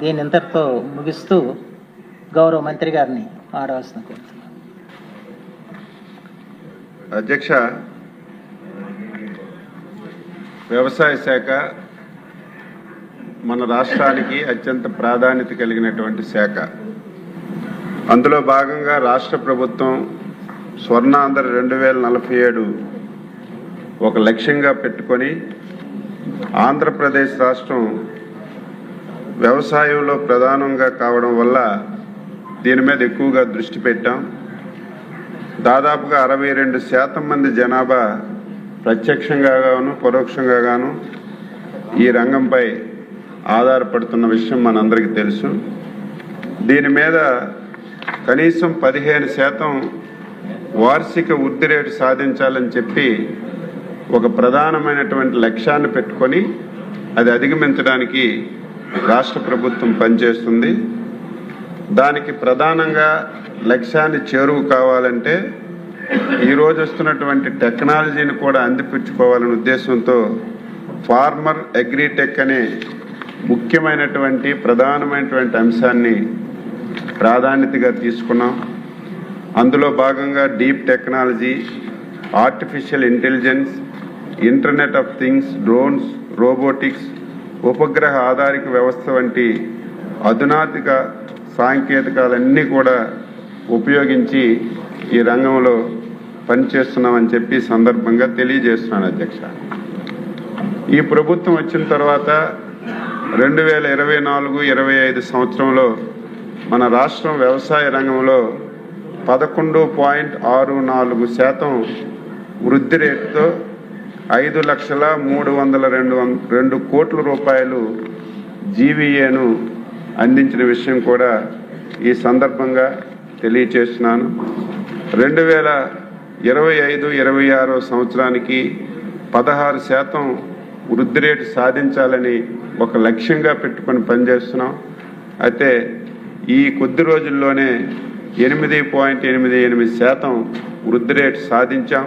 దీని ఇంతటితో ముగిస్తూ గౌరవ మంత్రి గారిని ఆడవలసిన కోరుతున్నాను. అధ్యక్ష, వ్యవసాయ శాఖ మన రాష్ట్రానికి అత్యంత ప్రాధాన్యత కలిగినటువంటి శాఖ. అందులో భాగంగా రాష్ట్ర ప్రభుత్వం స్వర్ణాంధ్ర 2047 ఒక లక్ష్యంగా పెట్టుకొని ఆంధ్రప్రదేశ్ రాష్ట్రం వ్యవసాయంలో ప్రధానంగా కావడం వల్ల దీని మీద ఎక్కువగా దృష్టి పెట్టాం. దాదాపుగా 62% మంది జనాభా ప్రత్యక్షంగా గాను పరోక్షంగా గాను ఈ రంగంపై ఆధారపడుతున్న విషయం మనందరికీ తెలుసు. దీని మీద కనీసం 15% వార్షిక వృద్ధి రేటు సాధించాలని చెప్పి ఒక ప్రధానమైనటువంటి లక్ష్యాన్ని పెట్టుకొని అది అధిగమించడానికి రాష్ట్ర ప్రభుత్వం పనిచేస్తుంది. దానికి ప్రధానంగా లక్ష్యాన్ని చేరువు కావాలంటే ఈరోజు వస్తున్నటువంటి టెక్నాలజీని కూడా అందిపుచ్చుకోవాలనే ఉద్దేశంతో ఫార్మర్ అగ్రిటెక్ అనే ముఖ్యమైనటువంటి ప్రధానమైనటువంటి అంశాన్ని ప్రాధాన్యతగా తీసుకున్నాం. అందులో భాగంగా deep technology, artificial intelligence, internet of things, drones, robotics, ఉపగ్రహ ఆధారిత వ్యవస్థ వంటి అధునాతిక సాంకేతికాలన్నీ కూడా ఉపయోగించి ఈ రంగంలో పనిచేస్తున్నామని చెప్పి సందర్భంగా తెలియజేస్తున్నాను అధ్యక్ష. ఈ ప్రభుత్వం వచ్చిన తర్వాత 2024-25 సంవత్సరంలో మన రాష్ట్రం వ్యవసాయ రంగంలో 11.64% వృద్ధి రేటుతో 5,03,202 కోట్ల రూపాయలు జీవీఏను అందించిన విషయం కూడా ఈ సందర్భంగా తెలియచేస్తున్నాను. 2025-26 సంవత్సరానికి 16% వృద్ధి రేటు సాధించాలని ఒక లక్ష్యంగా పెట్టుకొని పనిచేస్తున్నాం. అయితే ఈ కొద్ది రోజుల్లోనే 8.88% వృద్ధి రేటు సాధించాం.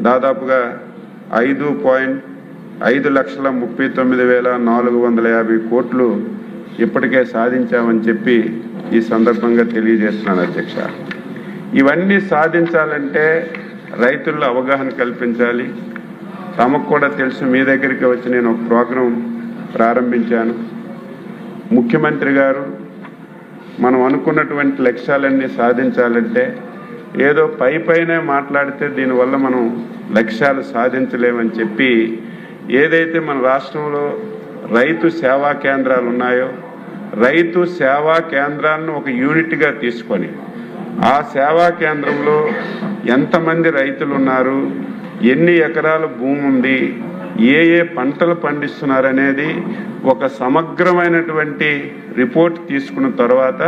దాదాపుగా 5,39,450 కోట్లు ఇప్పటికే సాధించామని చెప్పి ఈ సందర్భంగా తెలియజేస్తున్నాను అధ్యక్ష. ఇవన్నీ సాధించాలంటే రైతుల్లో అవగాహన కల్పించాలి. తమకు కూడా తెలుసు, మీ దగ్గరికి వచ్చి నేను ఒక ప్రోగ్రాం ప్రారంభించాను. ముఖ్యమంత్రి గారు మనం అనుకున్నటువంటి లక్ష్యాలన్నీ సాధించాలంటే ఏదో పైనే మాట్లాడితే దీనివల్ల మనం లక్ష్యాలు సాధించలేమని చెప్పి ఏదైతే మన రాష్ట్రంలో రైతు సేవా కేంద్రాలు ఉన్నాయో రైతు సేవా కేంద్రాలను ఒక యూనిట్గా తీసుకొని ఆ సేవా కేంద్రంలో ఎంతమంది రైతులు ఉన్నారు, ఎన్ని ఎకరాల భూమి ఉంది, ఏ పంటలు పండిస్తున్నారు అనేది ఒక సమగ్రమైనటువంటి రిపోర్ట్ తీసుకున్న తర్వాత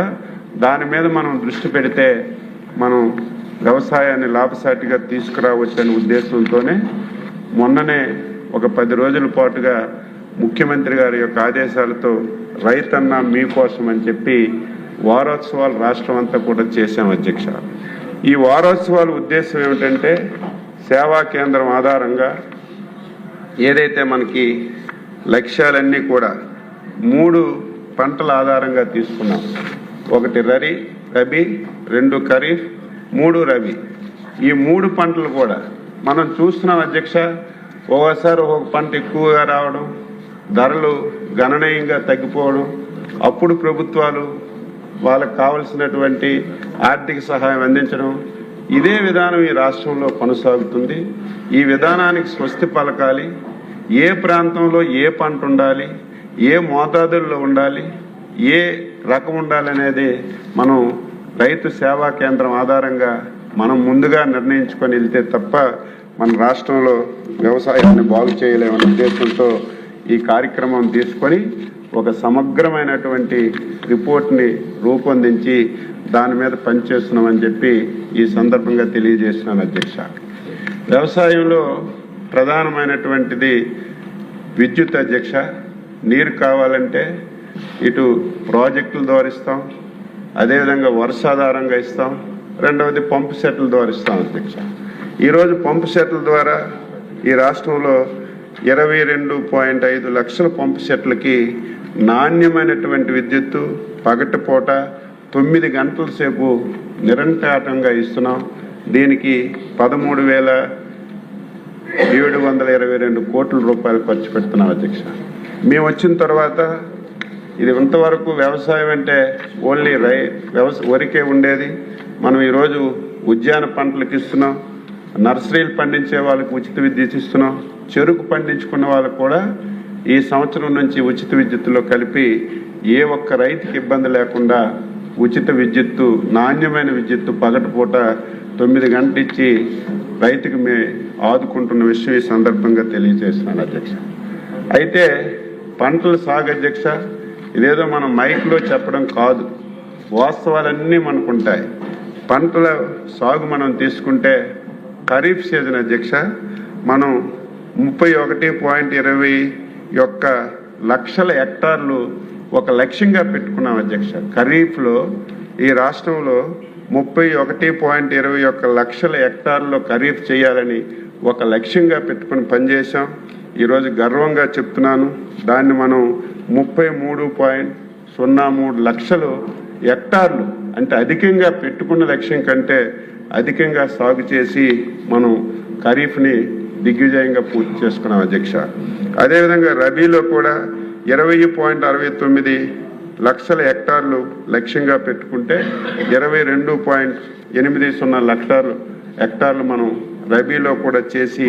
దాని మీద మనం దృష్టి పెడితే మనం వ్యవసాయాన్ని లాభసాటిగా తీసుకురావచ్చనే ఉద్దేశంతోనే మొన్ననే ఒక 10 రోజుల పాటుగా ముఖ్యమంత్రి గారి యొక్క ఆదేశాలతో రైతన్న మీకోసం అని చెప్పి వారోత్సవాలు రాష్ట్రం అంతా కూడా చేశాం అధ్యక్ష. ఈ వారోత్సవాల ఉద్దేశం ఏమిటంటే సేవా కేంద్రం ఆధారంగా ఏదైతే మనకి లక్ష్యాలన్నీ కూడా 3 పంటల ఆధారంగా తీసుకున్నాం. 1 రబీ, 2 ఖరీఫ్, 3 రబీ. ఈ 3 పంటలు కూడా మనం చూస్తున్నాం అధ్యక్ష. ఒకసారి ఒక పంట ఎక్కువగా రావడం, ధరలు గణనీయంగా తగ్గిపోవడం, అప్పుడు ప్రభుత్వాలు వాళ్ళకు కావలసినటువంటి ఆర్థిక సహాయం అందించడం, ఇదే విధానం ఈ రాష్ట్రంలో కొనసాగుతుంది. ఈ విధానానికి స్వస్తి పలకాలి. ఏ ప్రాంతంలో ఏ పంట ఉండాలి, ఏ మోతాదుల్లో ఉండాలి, ఏ రకం ఉండాలనేది మనం రైతు సేవా కేంద్రం ఆధారంగా మనం ముందుగా నిర్ణయించుకొని వెళ్తే తప్ప మన రాష్ట్రంలో వ్యవసాయాన్ని బాగు చేయలేమనే ఉద్దేశంతో ఈ కార్యక్రమం తీసుకొని ఒక సమగ్రమైనటువంటి రిపోర్ట్ని రూపొందించి దాని మీద పనిచేస్తున్నామని చెప్పి ఈ సందర్భంగా తెలియజేస్తున్నాను అధ్యక్ష. వ్యవసాయంలో ప్రధానమైనటువంటిది విద్యుత్ అధ్యక్ష. నీరు కావాలంటే ఇటు ప్రాజెక్టుల ద్వారా ఇస్తాం, అదేవిధంగా వర్షాధారంగా ఇస్తాం, రెండవది పంపు సెట్ల ద్వారా ఇస్తాం అధ్యక్ష. ఈరోజు పంపు సెట్ల ద్వారా ఈ రాష్ట్రంలో 22.5 లక్షల పంపు సెట్లకి నాణ్యమైనటువంటి విద్యుత్తు పగటిపూట 9 గంటల సేపు నిరంతరాయంగా ఇస్తున్నాం. దీనికి 13,722 కోట్ల రూపాయలు ఖర్చు పెడుతున్నాం అధ్యక్ష. మేము వచ్చిన తర్వాత ఇది ఇంతవరకు వ్యవసాయం అంటే ఓన్లీ వరికే ఉండేది. మనం ఈరోజు ఉద్యాన పంటలకు ఇస్తున్నాం, నర్సరీలు పండించే వాళ్ళకి ఉచిత విద్యుత్ ఇస్తున్నాం, చెరుకు పండించుకున్న వాళ్ళకు కూడా ఈ సంవత్సరం నుంచి ఉచిత విద్యుత్తులో కలిపి ఏ ఒక్క రైతుకి ఇబ్బంది లేకుండా ఉచిత విద్యుత్తు, నాణ్యమైన విద్యుత్తు పగటిపూట 9 గంటలు ఇచ్చి రైతుకి ఆదుకుంటున్న విషయం ఈ సందర్భంగా తెలియజేస్తున్నాను అధ్యక్ష. అయితే పంటల సాగు అధ్యక్ష, ఇదేదో మనం మైక్లో చెప్పడం కాదు, వాస్తవాలన్నీ మనకు ఉంటాయి. పంటల సాగు మనం తీసుకుంటే ఖరీఫ్ సీజన్ అధ్యక్ష మనం 31.21 లక్షల హెక్టార్లు ఒక లక్ష్యంగా పెట్టుకున్నాం అధ్యక్ష. ఖరీఫ్లో ఈ రాష్ట్రంలో 31.21 లక్షల హెక్టార్లో ఖరీఫ్ చేయాలని ఒక లక్ష్యంగా పెట్టుకుని పనిచేశాం. ఈరోజు గర్వంగా చెప్తున్నాను, దాన్ని మనం 33.03 లక్షలు హెక్టార్లు అంటే అధికంగా పెట్టుకున్న లక్ష్యం కంటే అధికంగా సాగు చేసి మనం ఖరీఫ్ని దిగ్విజయంగా పూర్తి చేసుకున్నాం అధ్యక్ష. అదేవిధంగా రబీలో కూడా 20.69 లక్షల హెక్టార్లు లక్ష్యంగా పెట్టుకుంటే 22.80 హెక్టార్లు మనం రబీలో కూడా చేసి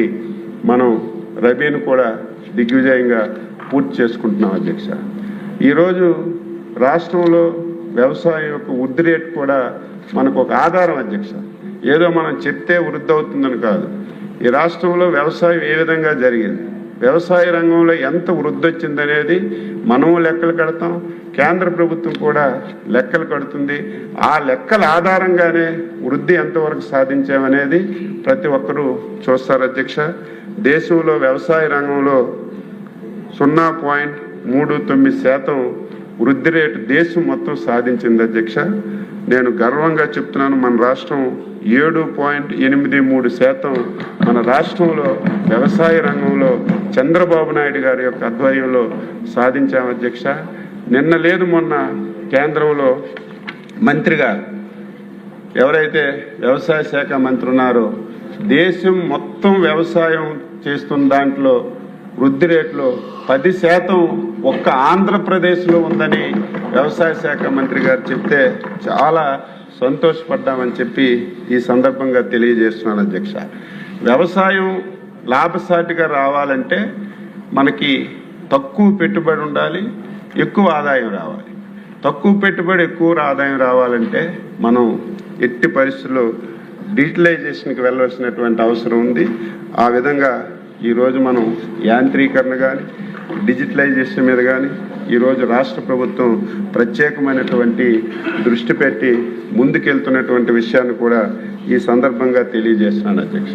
మనం రబీని కూడా దిగ్విజయంగా పూర్తి చేసుకుంటున్నాం అధ్యక్ష. ఈరోజు రాష్ట్రంలో వ్యవసాయం యొక్క వృద్ధి రేటు కూడా మనకు ఒక ఆధారం అధ్యక్ష. ఏదో మనం చెప్తే వృద్ధి అవుతుందని కాదు. ఈ రాష్ట్రంలో వ్యవసాయం ఏ విధంగా జరిగింది, వ్యవసాయ రంగంలో ఎంత వృద్ధి వచ్చిందనేది మనము లెక్కలు కడతాం, కేంద్ర ప్రభుత్వం కూడా లెక్కలు కడుతుంది. ఆ లెక్కల ఆధారంగానే వృద్ధి ఎంతవరకు సాధించామనేది ప్రతి ఒక్కరూ చూస్తారు అధ్యక్ష. దేశంలో వ్యవసాయ రంగంలో 0.39% వృద్ధి రేటు దేశం మొత్తం సాధించింది అధ్యక్ష. నేను గర్వంగా చెప్తున్నాను, మన రాష్ట్రం 7.83% మన రాష్ట్రంలో వ్యవసాయ రంగంలో చంద్రబాబు నాయుడు గారి యొక్క ఆధ్వర్యంలో సాధించాం అధ్యక్ష. నిన్న లేదు మొన్న కేంద్రంలో మంత్రిగా ఎవరైతే వ్యవసాయ శాఖ మంత్రి ఉన్నారో దేశం మొత్తం వ్యవసాయం చేస్తున్న దాంట్లో వృద్ధి రేట్లో 10% ఒక్క ఆంధ్రప్రదేశ్లో ఉందని వ్యవసాయ శాఖ మంత్రి గారు చెప్తే చాలా సంతోషపడ్డామని చెప్పి ఈ సందర్భంగా తెలియజేస్తున్నాను అధ్యక్ష. వ్యవసాయం లాభసాటిగా రావాలంటే మనకి తక్కువ పెట్టుబడి ఉండాలి, ఎక్కువ ఆదాయం రావాలి. తక్కువ పెట్టుబడి ఎక్కువ ఆదాయం రావాలంటే మనం ఎట్టి పరిస్థితుల్లో డిజిటలైజేషన్కి వెళ్ళవలసినటువంటి అవసరం ఉంది. ఆ విధంగా ఈరోజు మనం యాంత్రీకరణ కానీ డిజిటలైజేషన్ మీద కానీ ఈరోజు రాష్ట్ర ప్రభుత్వం ప్రత్యేకమైనటువంటి దృష్టి పెట్టి ముందుకెళ్తున్నటువంటి విషయాన్ని కూడా ఈ సందర్భంగా తెలియజేస్తున్నాను అధ్యక్ష.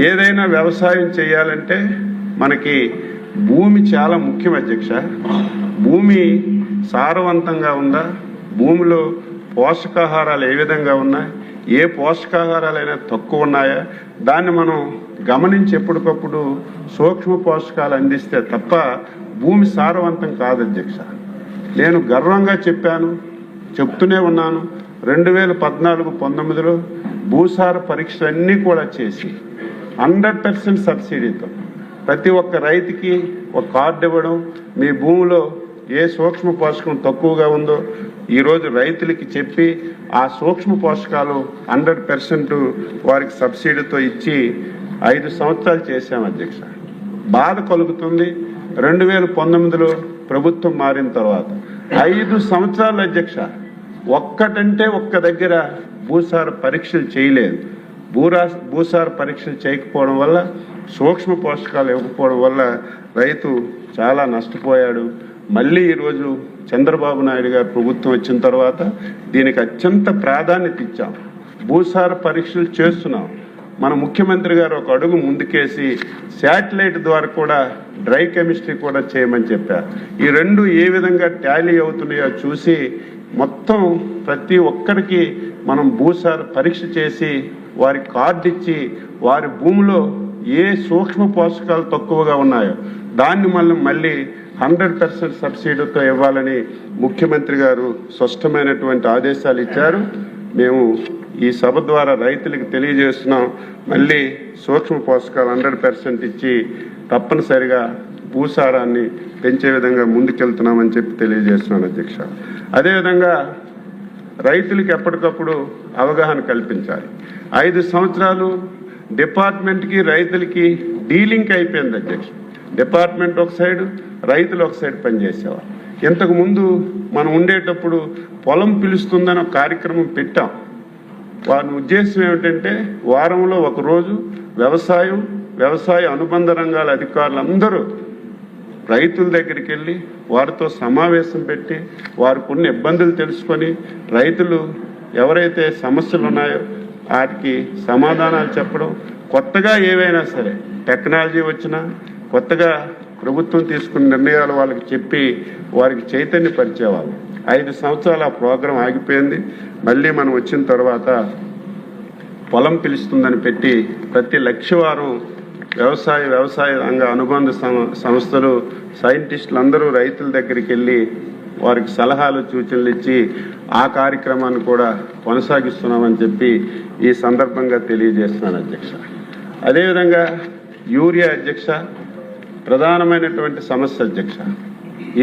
ఏదైనా వ్యవసాయం చేయాలంటే మనకి భూమి చాలా ముఖ్యం అధ్యక్ష. భూమి సారవంతంగా ఉందా, భూమిలో పోషకాహారాలు ఏ విధంగా ఉన్నాయి, ఏ పోషకాహారాలైనా తక్కువ ఉన్నాయా, దాన్ని మనం గమనించి ఎప్పటికప్పుడు సూక్ష్మ పోషకాలు అందిస్తే తప్ప భూమి సారవంతం కాదు అధ్యక్ష. నేను గర్వంగా చెప్తూనే ఉన్నాను. 2014-19లో భూసార పరీక్షలన్నీ కూడా చేసి 100% సబ్సిడీతో ప్రతి ఒక్క రైతుకి ఒక కార్డు ఇవ్వడం, మీ భూమిలో ఏ సూక్ష్మ పోషకం తక్కువగా ఉందో ఈరోజు రైతులకి చెప్పి ఆ సూక్ష్మ పోషకాలు 100% వారికి సబ్సిడీతో ఇచ్చి 5 సంవత్సరాలు చేశాం అధ్యక్ష. బాధ కలుగుతుంది. 2019లో ప్రభుత్వం మారిన తర్వాత 5 సంవత్సరాలు అధ్యక్ష ఒక్కటంటే ఒక్క దగ్గర భూసార పరీక్షలు చేయలేదు. భూసార పరీక్షలు చేయకపోవడం వల్ల, సూక్ష్మ పోషకాలు ఇవ్వకపోవడం వల్ల రైతు చాలా నష్టపోయాడు. మళ్ళీ ఈరోజు చంద్రబాబు నాయుడు గారు ప్రభుత్వం వచ్చిన తర్వాత దీనికి అత్యంత ప్రాధాన్యత ఇచ్చాం. భూసార పరీక్షలు చేస్తున్నాం. మన ముఖ్యమంత్రి గారు ఒక అడుగు ముందుకేసి శాటిలైట్ ద్వారా కూడా డ్రై కెమిస్ట్రీ కూడా చేయమని చెప్పారు. ఈ రెండు ఏ విధంగా టాలీ అవుతున్నాయో చూసి మొత్తం ప్రతి ఒక్కరికి మనం భూసార పరీక్ష చేసి వారికి కార్డు ఇచ్చి వారి భూమిలో ఏ సూక్ష్మ పోషకాలు తక్కువగా ఉన్నాయో దాన్ని మళ్ళీ 100% సబ్సిడీతో ఇవ్వాలని ముఖ్యమంత్రి గారు స్పష్టమైనటువంటి ఆదేశాలు ఇచ్చారు. మేము ఈ సభ ద్వారా రైతులకు తెలియజేస్తున్నాం, మళ్ళీ సూక్ష్మ పోషకాలు 100% ఇచ్చి తప్పనిసరిగా భూసారాన్ని పెంచే విధంగా ముందుకెళ్తున్నామని చెప్పి తెలియజేస్తున్నాను అధ్యక్ష. అదేవిధంగా రైతులకు ఎప్పటికప్పుడు అవగాహన కల్పించాలి. 5 సంవత్సరాలు డిపార్ట్మెంట్కి రైతులకి డీలింక్ అయిపోయింది అధ్యక్ష. డిపార్ట్మెంట్ ఒక సైడు, రైతులు ఒక సైడ్ పనిచేసేవారు. ఇంతకుముందు మనం ఉండేటప్పుడు పొలం పిలుస్తుందని ఒక కార్యక్రమం పెట్టాం. వారి ఉద్దేశం ఏమిటంటే వారంలో ఒకరోజు వ్యవసాయ అనుబంధ రంగాల అధికారులందరూ రైతుల దగ్గరికి వెళ్ళి వారితో సమావేశం పెట్టి వారికి ఉన్న ఇబ్బందులు తెలుసుకొని రైతులు ఎవరైతే సమస్యలు ఉన్నాయో వాటికి సమాధానాలు చెప్పడం, కొత్తగా ఏవైనా సరే టెక్నాలజీ వచ్చినా కొత్తగా ప్రభుత్వం తీసుకున్న నిర్ణయాలు వాళ్ళకి చెప్పి వారికి చైతన్యపరిచేవాళ్ళు. 5 సంవత్సరాలు ఆ ప్రోగ్రాం ఆగిపోయింది. మళ్ళీ మనం వచ్చిన తర్వాత పొలం పిలుస్తుందని పెట్టి ప్రతి లక్షవారం వ్యవసాయ రంగ అనుబంధ సంస్థలు సైంటిస్టులు అందరూ రైతుల దగ్గరికి వెళ్ళి వారికి సలహాలు సూచనలు ఇచ్చి ఆ కార్యక్రమాన్ని కూడా కొనసాగిస్తున్నామని చెప్పి ఈ సందర్భంగా తెలియజేస్తున్నాను అధ్యక్ష. అదేవిధంగా యూరియా అధ్యక్ష ప్రధానమైనటువంటి సమస్య అధ్యక్ష.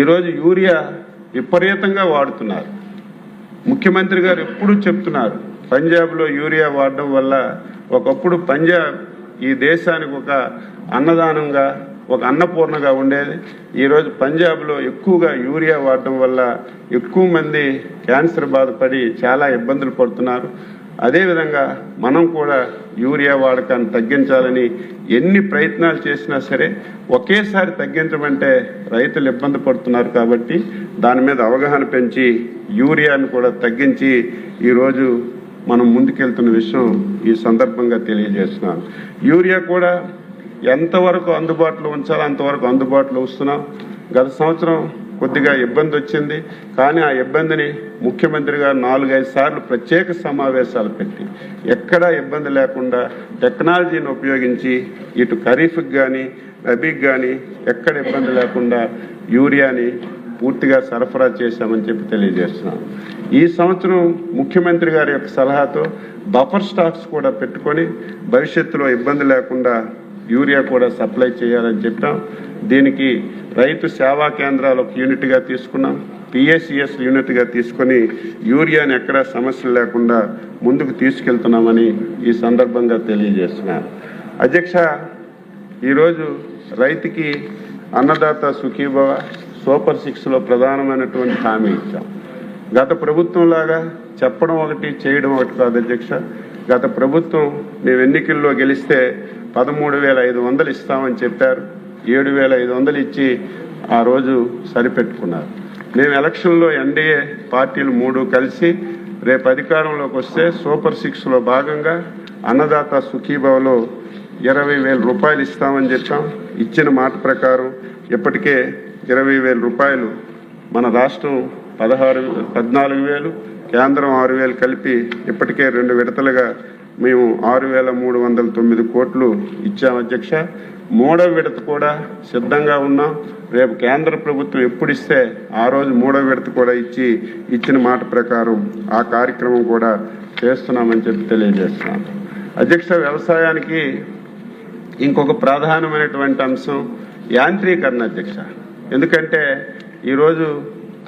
ఈరోజు యూరియా విపరీతంగా వాడుతున్నారు. ముఖ్యమంత్రి గారు ఎప్పుడూ చెప్తున్నారు పంజాబ్లో యూరియా వాడడం వల్ల ఒకప్పుడు పంజాబ్ ఈ దేశానికి ఒక అన్నదానంగా ఒక అన్నపూర్ణగా ఉండేది. ఈరోజు పంజాబ్లో ఎక్కువగా యూరియా వాడడం వల్ల ఎక్కువ మంది క్యాన్సర్ బాధపడి చాలా ఇబ్బందులు పడుతున్నారు. అదేవిధంగా మనం కూడా యూరియా వాడకాన్ని తగ్గించాలని ఎన్ని ప్రయత్నాలు చేసినా సరే ఒకేసారి తగ్గించమంటే రైతులు ఇబ్బంది పడుతున్నారు. కాబట్టి దాని మీద అవగాహన పెంచి యూరియాను కూడా తగ్గించి ఈరోజు మనం ముందుకెళ్తున్న విషయం ఈ సందర్భంగా తెలియజేస్తున్నాను. యూరియా కూడా ఎంతవరకు అందుబాటులో ఉంచాలో అంతవరకు అందుబాటులో వస్తున్నాం. గత సంవత్సరం కొద్దిగా ఇబ్బంది వచ్చింది, కానీ ఆ ఇబ్బందిని ముఖ్యమంత్రి గారు 4-5 సార్లు ప్రత్యేక సమావేశాలు పెట్టి ఎక్కడా ఇబ్బంది లేకుండా టెక్నాలజీని ఉపయోగించి ఇటు ఖరీఫ్కి కానీ రబీకి కానీ ఎక్కడ ఇబ్బంది లేకుండా యూరియాని పూర్తిగా సరఫరా చేశామని చెప్పి తెలియజేస్తున్నాం. ఈ సంవత్సరం ముఖ్యమంత్రి గారి యొక్క సలహాతో బఫర్ స్టాక్స్ కూడా పెట్టుకొని భవిష్యత్తులో ఇబ్బంది లేకుండా యూరియా కూడా సప్లై చేయాలని చెప్పాం. దీనికి రైతు సేవా కేంద్రాలు ఒక యూనిట్గా తీసుకున్నాం, పిఎస్సిఎస్ యూనిట్గా తీసుకొని యూరియాని ఎక్కడా సమస్యలు లేకుండా ముందుకు తీసుకెళ్తున్నామని ఈ సందర్భంగా తెలియజేస్తున్నాను. అధ్యక్ష, ఈరోజు రైతుకి అన్నదాత సుఖీభవ సూపర్ 6లో ప్రధానమైనటువంటి హామీ ఇచ్చాం. గత ప్రభుత్వంలాగా చెప్పడం ఒకటి చేయడం ఒకటి కాదు అధ్యక్ష. గత ప్రభుత్వం మేము ఎన్నికల్లో గెలిస్తే 13,500 ఇస్తామని చెప్పారు. 7,500 ఇచ్చి ఆ రోజు సరిపెట్టుకున్నారు. మేము ఎలక్షన్లో ఎన్డీఏ పార్టీలు 3 కలిసి రేపు అధికారంలోకి వస్తే సూపర్ 6లో భాగంగా అన్నదాత సుఖీభవలో 20,000 రూపాయలు ఇస్తామని చెప్పాం. ఇచ్చిన మాట ప్రకారం ఇప్పటికే 20,000 రూపాయలు మన రాష్ట్రం 14,000 కేంద్రం 6,000 కలిపి ఇప్పటికే 2 విడతలుగా మేము 6,309 కోట్లు ఇచ్చాం అధ్యక్ష. 3వ విడత కూడా సిద్ధంగా ఉన్నాం. రేపు కేంద్ర ప్రభుత్వం ఎప్పుడు ఇస్తే ఆ రోజు 3వ విడత కూడా ఇచ్చిన మాట ప్రకారం ఆ కార్యక్రమం కూడా చేస్తున్నామని చెప్పి తెలియజేస్తున్నాం అధ్యక్ష. వ్యవసాయానికి ఇంకొక ప్రధానమైనటువంటి అంశం యాంత్రీకరణ అధ్యక్ష. ఎందుకంటే ఈరోజు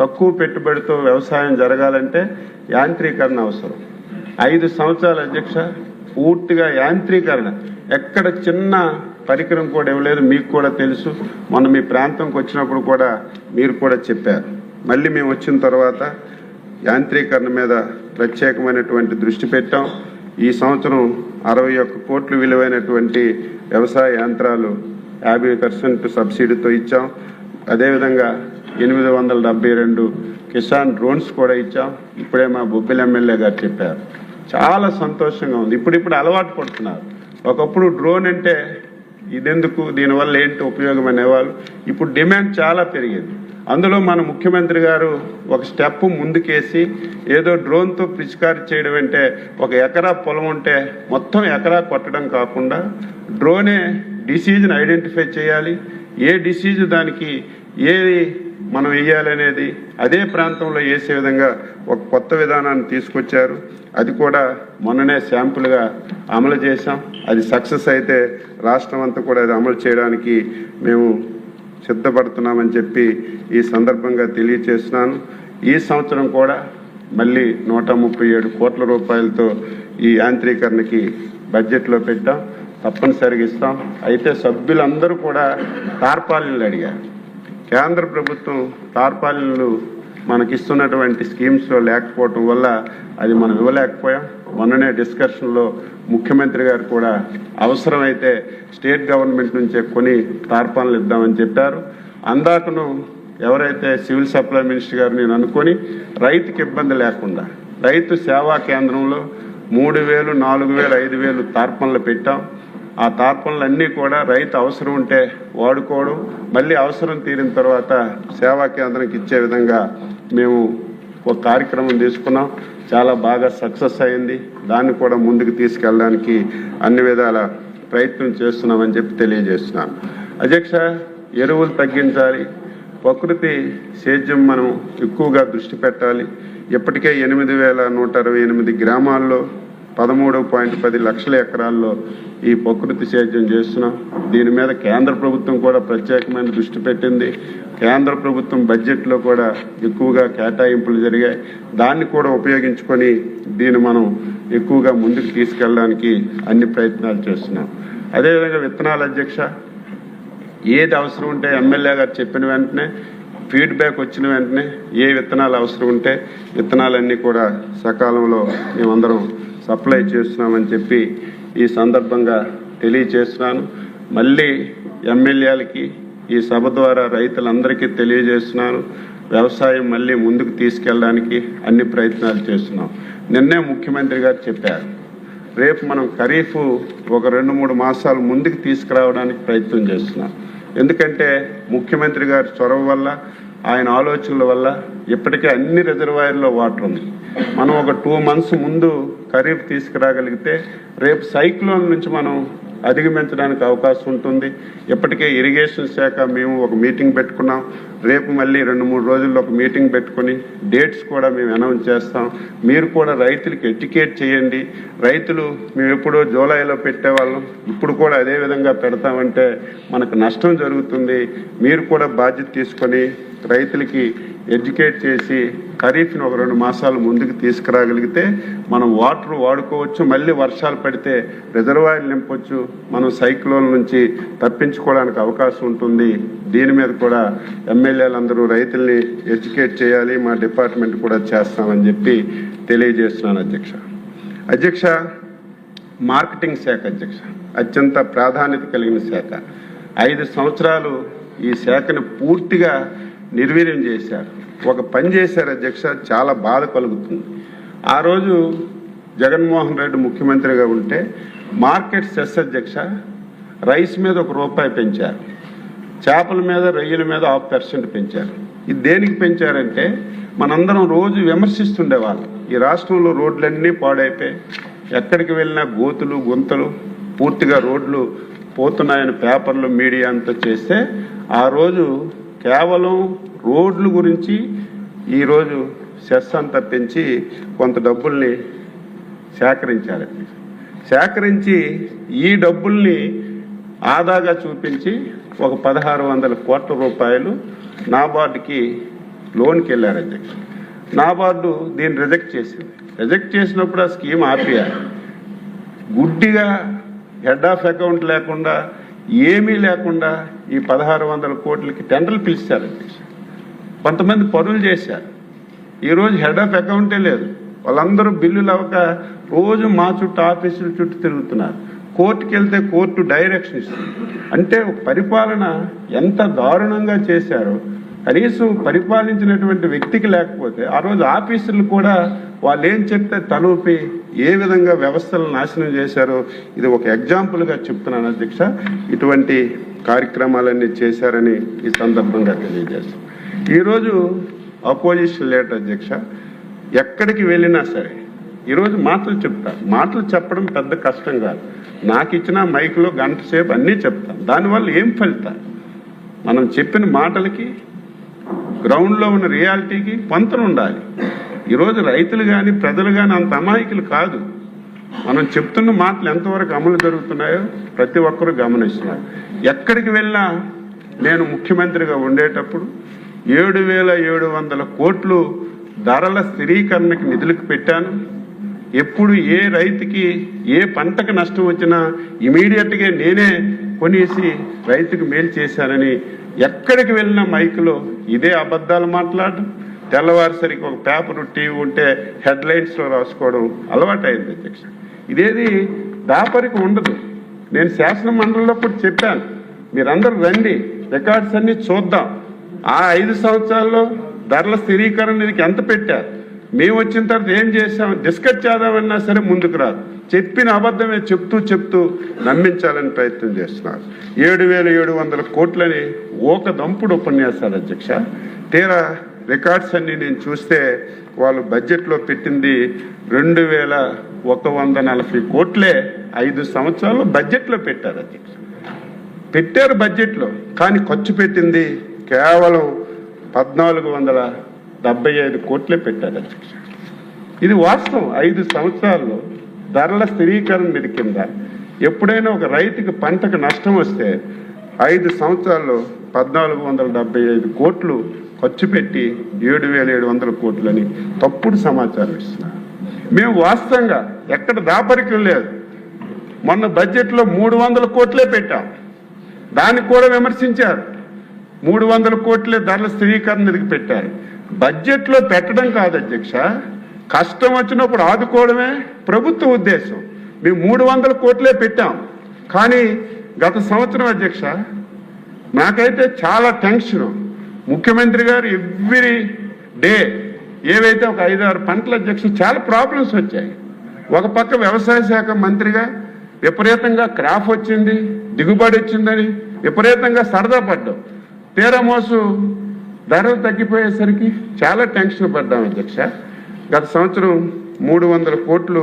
తక్కువ పెట్టుబడితో వ్యవసాయం జరగాలంటే యాంత్రీకరణ అవసరం. 5 సంవత్సరాల అధ్యక్ష పూర్తిగా యాంత్రీకరణ, ఎక్కడ చిన్న పరికరం కూడా ఇవ్వలేదు. మీకు కూడా తెలుసు, మొన్న మీ ప్రాంతంకి వచ్చినప్పుడు కూడా మీరు కూడా చెప్పారు. మళ్ళీ మేము వచ్చిన తర్వాత యాంత్రీకరణ మీద ప్రత్యేకమైనటువంటి దృష్టి పెట్టాం. ఈ సంవత్సరం 61 కోట్లు విలువైనటువంటి వ్యవసాయ యంత్రాలు 50% సబ్సిడీతో ఇచ్చాం. అదేవిధంగా 872 కిసాన్ డ్రోన్స్ కూడా ఇచ్చాం. ఇప్పుడే మా బొబ్బిలి ఎమ్మెల్యే గారు చెప్పారు. చాలా సంతోషంగా ఉంది. ఇప్పుడు అలవాటు పడుతున్నారు. ఒకప్పుడు డ్రోన్ అంటే ఇదెందుకు, దీనివల్ల ఏంటి ఉపయోగం అనేవాళ్ళు. ఇప్పుడు డిమాండ్ చాలా పెరిగింది. అందులో మన ముఖ్యమంత్రి గారు ఒక స్టెప్ ముందుకేసి ఏదో డ్రోన్తో పిచికారీ చేయడం అంటే ఒక ఎకరా పొలం ఉంటే మొత్తం ఎకరా కొట్టడం కాకుండా డ్రోనే డిసీజ్ని ఐడెంటిఫై చేయాలి, ఏ డిసీజ్ దానికి ఏది మనం వేయాలనేది అదే ప్రాంతంలో వేసే విధంగా ఒక కొత్త విధానాన్ని తీసుకొచ్చారు. అది కూడా మొన్ననే శాంపుల్గా అమలు చేశాం. అది సక్సెస్ అయితే రాష్ట్రం అంతా కూడా అది అమలు చేయడానికి మేము సిద్ధపడుతున్నామని చెప్పి ఈ సందర్భంగా తెలియచేస్తున్నాను. ఈ సంవత్సరం కూడా మళ్ళీ 137 కోట్ల రూపాయలతో ఈ యాంత్రీకరణకి బడ్జెట్లో పెట్టాం, తప్పనిసరిగా ఇస్తాం. అయితే సభ్యులందరూ కూడా తార్పాలిన్లు అడిగారు. కేంద్ర ప్రభుత్వం తార్పాలిన్లు మనకిస్తున్నటువంటి స్కీమ్స్లో లేకపోవటం వల్ల అది మనం ఇవ్వలేకపోయాం. మొన్ననే డిస్కషన్లో ముఖ్యమంత్రి గారు కూడా అవసరమైతే స్టేట్ గవర్నమెంట్ నుంచే కొని తార్పాలిన్లు ఇద్దామని చెప్పారు. అందాకను ఎవరైతే సివిల్ సప్లై మినిస్టర్ గారు నేను అనుకొని రైతుకి ఇబ్బంది లేకుండా రైతు సేవా కేంద్రంలో 3,000, 4,000, 5,000 తార్పణలు పెట్టాం. ఆ తార్పణలన్నీ కూడా రైతు అవసరం ఉంటే వాడుకోవడం, మళ్ళీ అవసరం తీరిన తర్వాత సేవా కేంద్రానికి ఇచ్చే విధంగా మేము ఒక కార్యక్రమం తీసుకున్నాం. చాలా బాగా సక్సెస్ అయింది. దాన్ని కూడా ముందుకు తీసుకెళ్ళడానికి అన్ని విధాల ప్రయత్నం చేస్తున్నామని చెప్పి తెలియజేస్తున్నాను. అధ్యక్ష, ఎరువులు తగ్గించాలి, ప్రకృతి సేద్యం మనం ఎక్కువగా దృష్టి పెట్టాలి. ఇప్పటికే 8,128 గ్రామాల్లో 13.10 లక్షల ఎకరాల్లో ఈ ప్రకృతి సేద్యం చేస్తున్నాం. దీని మీద కేంద్ర ప్రభుత్వం కూడా ప్రత్యేకమైన దృష్టి పెట్టింది. కేంద్ర ప్రభుత్వం బడ్జెట్లో కూడా ఎక్కువగా కేటాయింపులు జరిగాయి. దాన్ని కూడా ఉపయోగించుకొని దీన్ని మనం ఎక్కువగా ముందుకు తీసుకెళ్ళడానికి అన్ని ప్రయత్నాలు చేస్తున్నాం. అదేవిధంగా విత్తనాలు అధ్యక్ష, ఏది అవసరం ఉంటే ఎమ్మెల్యే గారు చెప్పిన వెంటనే ఫీడ్బ్యాక్ వచ్చిన వెంటనే ఏ విత్తనాలు అవసరం ఉంటే విత్తనాలన్నీ కూడా సకాలంలో మేమందరం సప్లై చేస్తున్నామని చెప్పి ఈ సందర్భంగా తెలియజేస్తున్నాను. మళ్ళీ ఎమ్మెల్యేలకి ఈ సభ ద్వారా రైతులందరికీ తెలియజేస్తున్నాను, వ్యవసాయం మళ్ళీ ముందుకు తీసుకెళ్ళడానికి అన్ని ప్రయత్నాలు చేస్తున్నాం. నిన్నే ముఖ్యమంత్రి గారు చెప్పారు, రేపు మనం ఖరీఫ్ ఒక 2-3 మాసాలు ముందుకు తీసుకురావడానికి ప్రయత్నం చేస్తున్నాం. ఎందుకంటే ముఖ్యమంత్రి గారి చొరవ వల్ల, ఆయన ఆలోచనల వల్ల ఇప్పటికే అన్ని రిజర్వాయర్లో వాటర్ ఉంది. మనం ఒక 2 months ముందు ఖరీఫ్ తీసుకురాగలిగితే రేపు సైక్లోన్ నుంచి మనం అధిగమించడానికి అవకాశం ఉంటుంది. ఇప్పటికే ఇరిగేషన్ శాఖ మేము ఒక మీటింగ్ పెట్టుకున్నాం. రేపు మళ్ళీ 2-3 రోజుల్లో ఒక మీటింగ్ పెట్టుకుని డేట్స్ కూడా మేము అనౌన్స్ చేస్తాం. మీరు కూడా రైతులకి ఎడ్యుకేట్ చేయండి. రైతులు మేము ఎప్పుడో జూలైలో పెట్టేవాళ్ళం, ఇప్పుడు కూడా అదే విధంగా పెడతామంటే మనకు నష్టం జరుగుతుంది. మీరు కూడా బాధ్యత తీసుకొని రైతులకి ఎడ్యుకేట్ చేసి ఖరీఫ్ని ఒక 2 మాసాలు ముందుకు తీసుకురాగలిగితే మనం వాటర్ వాడుకోవచ్చు. మళ్ళీ వర్షాలు పడితే రిజర్వాయర్లు నింపొచ్చు. మనం సైక్లోన్ నుంచి తప్పించుకోవడానికి అవకాశం ఉంటుంది. దీని మీద కూడా ఎమ్మెల్యేలందరూ రైతుల్ని ఎడ్యుకేట్ చేయాలి. మా డిపార్ట్మెంట్ కూడా చేస్తామని చెప్పి తెలియజేస్తున్నాను అధ్యక్ష. మార్కెటింగ్ శాఖ అధ్యక్ష అత్యంత ప్రాధాన్యత కలిగిన శాఖ. 5 సంవత్సరాలు ఈ శాఖను పూర్తిగా నిర్వీర్యం చేశారు. ఒక పని చేశారు అధ్యక్ష, చాలా బాధ కలుగుతుంది. ఆ రోజు జగన్మోహన్ రెడ్డి ముఖ్యమంత్రిగా ఉంటే మార్కెట్ సెస్ అధ్యక్ష రైస్ మీద ₹1 పెంచారు, చేపల మీద, రొయ్యల మీద 0.5% పెంచారు. ఇది దేనికి పెంచారంటే మనందరం రోజు విమర్శిస్తుండేవాళ్ళం, ఈ రాష్ట్రంలో రోడ్లన్నీ పాడైపోయి ఎక్కడికి వెళ్ళినా గోతులు గుంతలు, పూర్తిగా రోడ్లు పోతున్నాయని పేపర్లు మీడియా అంతా చేస్తే ఆ రోజు కేవలం రోడ్ల గురించి ఈరోజు సెస్ అంతా పెంచి కొంత డబ్బుల్ని సేకరించారు. సేకరించి ఈ డబ్బుల్ని ఆదాగా చూపించి ఒక 1,600 కోట్ల రూపాయలు నాబార్డుకి లోన్కి వెళ్ళారు అధ్యక్ష. నాబార్డు దీన్ని రిజెక్ట్ చేసింది. రిజెక్ట్ చేసినప్పుడు ఆ స్కీమ్ ఆపేయాలి. గుడ్డిగా హెడ్ ఆఫ్ అకౌంట్ లేకుండా ఏమీ లేకుండా ఈ 1,600 కోట్లకి టెండర్లు పిలిచారు అధ్యక్ష. కొంతమంది పనులు చేశారు. ఈరోజు హెడ్ ఆఫ్ అకౌంటే లేదు. వాళ్ళందరూ బిల్లులు అవ్వక రోజు మా చుట్టూ ఆఫీసుల చుట్టూ తిరుగుతున్నారు. కోర్టుకి వెళ్తే కోర్టు డైరెక్షన్ ఇస్తుంది. అంటే పరిపాలన ఎంత దారుణంగా చేశారో కనీసం పరిపాలించినటువంటి వ్యక్తికి లేకపోతే ఆ రోజు ఆఫీసర్లు కూడా వాళ్ళు ఏం చెప్తే తలూపి ఏ విధంగా వ్యవస్థలను నాశనం చేశారో ఇది ఒక ఎగ్జాంపుల్గా చెప్తున్నాను అధ్యక్ష. ఇటువంటి కార్యక్రమాలన్నీ చేశారని ఈ సందర్భంగా తెలియజేస్తాం. ఈరోజు అపోజిషన్ లీడర్ అధ్యక్ష ఎక్కడికి వెళ్ళినా సరే ఈరోజు మాటలు చెప్తాను. మాటలు చెప్పడం పెద్ద కష్టం కాదు. నాకు ఇచ్చిన మైక్లో గంట సేపు అన్నీ చెప్తాను. దానివల్ల ఏం ఫలితాలు? మనం చెప్పిన మాటలకి గ్రౌండ్లో ఉన్న రియాలిటీకి పొంతన ఉండాలి. ఈరోజు రైతులు కానీ ప్రజలు కానీ అంత అమాయకులు కాదు. మనం చెప్తున్న మాటలు ఎంతవరకు అమలు జరుగుతున్నాయో ప్రతి ఒక్కరూ గమనిస్తున్నారు. ఎక్కడికి వెళ్ళినా నేను ముఖ్యమంత్రిగా ఉండేటప్పుడు 7,700 కోట్లు ధరల స్థిరీకరణకి నిధులకు పెట్టాను. ఎప్పుడు ఏ రైతుకి ఏ పంటకు నష్టం వచ్చినా ఇమీడియట్గా నేనే కొనేసి రైతుకు మేలు చేశానని ఎక్కడికి వెళ్ళినా మైకులో ఇదే అబద్ధాలు మాట్లాడడం, తెల్లవారిసరికి ఒక పేపరు టీవీ ఉంటే హెడ్లైన్స్లో రాసుకోవడం అలవాటైంది అధ్యక్ష. ఇదేది దాపరికి ఉండదు. నేను శాసన మండలిలో కూడా చెప్పాను, మీరందరూ రండి, రికార్డ్స్ అన్ని చూద్దాం. ఆ 5 సంవత్సరాల్లో ధరల స్థిరీకరణ నిధికి ఎంత పెట్టారు, మేము వచ్చిన తర్వాత ఏం చేశాం, డిస్కస్ చేద్దామన్నా సరే ముందుకు రాదు. చెప్పిన అబద్ధమే చెప్తూ నమ్మించాలని ప్రయత్నం చేస్తున్నారు. 7,700 కోట్లని ఒక దంపుడు ఉపన్యాసాలు అధ్యక్ష. తీరా రికార్డ్స్ అన్ని నేను చూస్తే వాళ్ళు బడ్జెట్లో పెట్టింది 2,140 కోట్లే 5 సంవత్సరాలు బడ్జెట్లో పెట్టారు అధ్యక్ష. పెట్టారు బడ్జెట్లో, కానీ ఖర్చు పెట్టింది కేవలం 1,475 కోట్లే పెట్టారు అధ్యక్ష. ఇది వాస్తవం. 5 సంవత్సరాల్లో ధరల స్థిరీకరణ నిధి కింద ఎప్పుడైనా ఒక రైతుకి పంటకు నష్టం వస్తే 5 సంవత్సరాల్లో 1,475 కోట్లు ఖర్చు పెట్టి 7,700 కోట్లని తప్పుడు సమాచారం ఇస్తున్నారు. మేము వాస్తవంగా ఎక్కడ దాపరికం లేదు. మొన్న బడ్జెట్లో 300 కోట్లే పెట్టాం, దానికి కూడా విమర్శించారు. 300 కోట్లే ధరల స్థిరీకరణ నిధికి పెట్టారు. బడ్జెట్లో పెట్టడం కాదు అధ్యక్ష, కష్టం వచ్చినప్పుడు ఆదుకోవడమే ప్రభుత్వ ఉద్దేశం. మేము 300 కోట్లే పెట్టాం. కానీ గత సంవత్సరం అధ్యక్ష నాకైతే చాలా టెన్షన్. ముఖ్యమంత్రి గారు ఎవ్రీ డే ఏవైతే ఒక 5-6 పంటల అధ్యక్ష చాలా ప్రాబ్లమ్స్ వచ్చాయి. ఒక పక్క వ్యవసాయ శాఖ మంత్రిగా విపరీతంగా క్రాప్ వచ్చింది, దిగుబడి వచ్చిందని విపరీతంగా సరదా పడ్డాం. తీరా మోసు ధరలు తగ్గిపోయేసరికి చాలా టెన్షన్ పడ్డాం అధ్యక్ష. గత సంవత్సరం 300 కోట్లు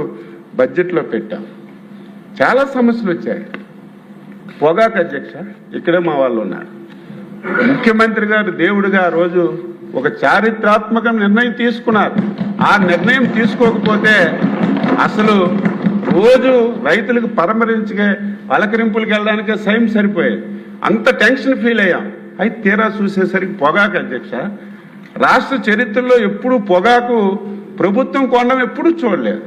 బడ్జెట్లో పెట్టాం. చాలా సమస్యలు వచ్చాయి. పొగాకు అధ్యక్ష, ఇక్కడే మా వాళ్ళు ఉన్నారు. ముఖ్యమంత్రి గారు దేవుడిగా ఆ రోజు ఒక చారిత్రాత్మక నిర్ణయం తీసుకున్నారు. ఆ నిర్ణయం తీసుకోకపోతే అసలు రోజు రైతులకు పలకరింపులకు వెళ్ళడానికే సైం సరిపోయేది. అంత టెన్షన్ ఫీల్ అయ్యాం. అయితే తీరా చూసేసరికి పొగాకు అధ్యక్ష, రాష్ట్ర చరిత్రలో ఎప్పుడు పొగాకు ప్రభుత్వం కొనడం ఎప్పుడూ చూడలేదు.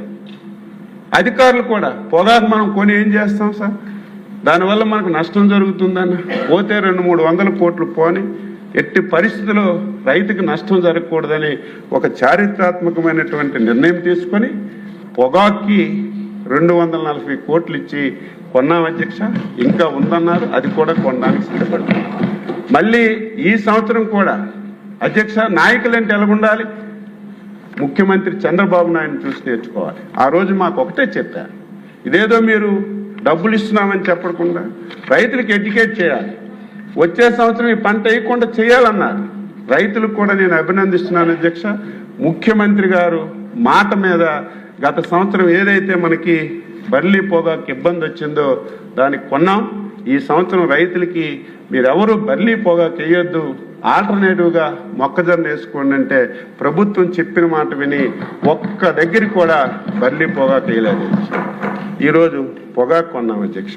అధికారులు కూడా పొగాకు మనం కొని ఏం చేస్తాం సార్, దానివల్ల మనకు నష్టం జరుగుతుందని పోతే 200-300 కోట్లు పోని ఎట్టి పరిస్థితుల్లో రైతుకు నష్టం జరగకూడదని ఒక చారిత్రాత్మకమైనటువంటి నిర్ణయం తీసుకొని పొగాక్కి 240 కోట్లు ఇచ్చి కొన్నాం అధ్యక్ష. ఇంకా ఉందన్నారు, అది కూడా కొనడానికి సిద్ధపడ్డాం. మళ్ళీ ఈ సంవత్సరం కూడా అధ్యక్ష నాయకులంటే ఎలా ఉండాలి, ముఖ్యమంత్రి చంద్రబాబు నాయుడు చూసి నేర్చుకోవాలి. ఆ రోజు మాకు ఒకటే చెప్పారు, ఇదేదో మీరు డబ్బులు ఇస్తున్నామని చెప్పకుండా రైతులకు ఎడ్యుకేట్ చేయాలి, వచ్చే సంవత్సరం ఈ పంట వేయకుండా చేయాలన్నారు. రైతులకు కూడా నేను అభినందిస్తున్నాను అధ్యక్ష. ముఖ్యమంత్రి గారు మాట మీద గత సంవత్సరం ఏదైతే మనకి బర్లీ పొగాకు ఇబ్బంది వచ్చిందో దానికి కొన్నాం. ఈ సంవత్సరం రైతులకి మీరెవరు బర్లీ పొగాకు వేయొద్దు, ఆల్టర్నేటివ్గా మొక్కజొన్న వేసుకోండి అంటే ప్రభుత్వం చెప్పిన మాట విని ఒక్క దగ్గరికి కూడా బర్లీ పొగాకు వేయలేదు. ఈరోజు పొగాకు కొన్నాం అధ్యక్ష.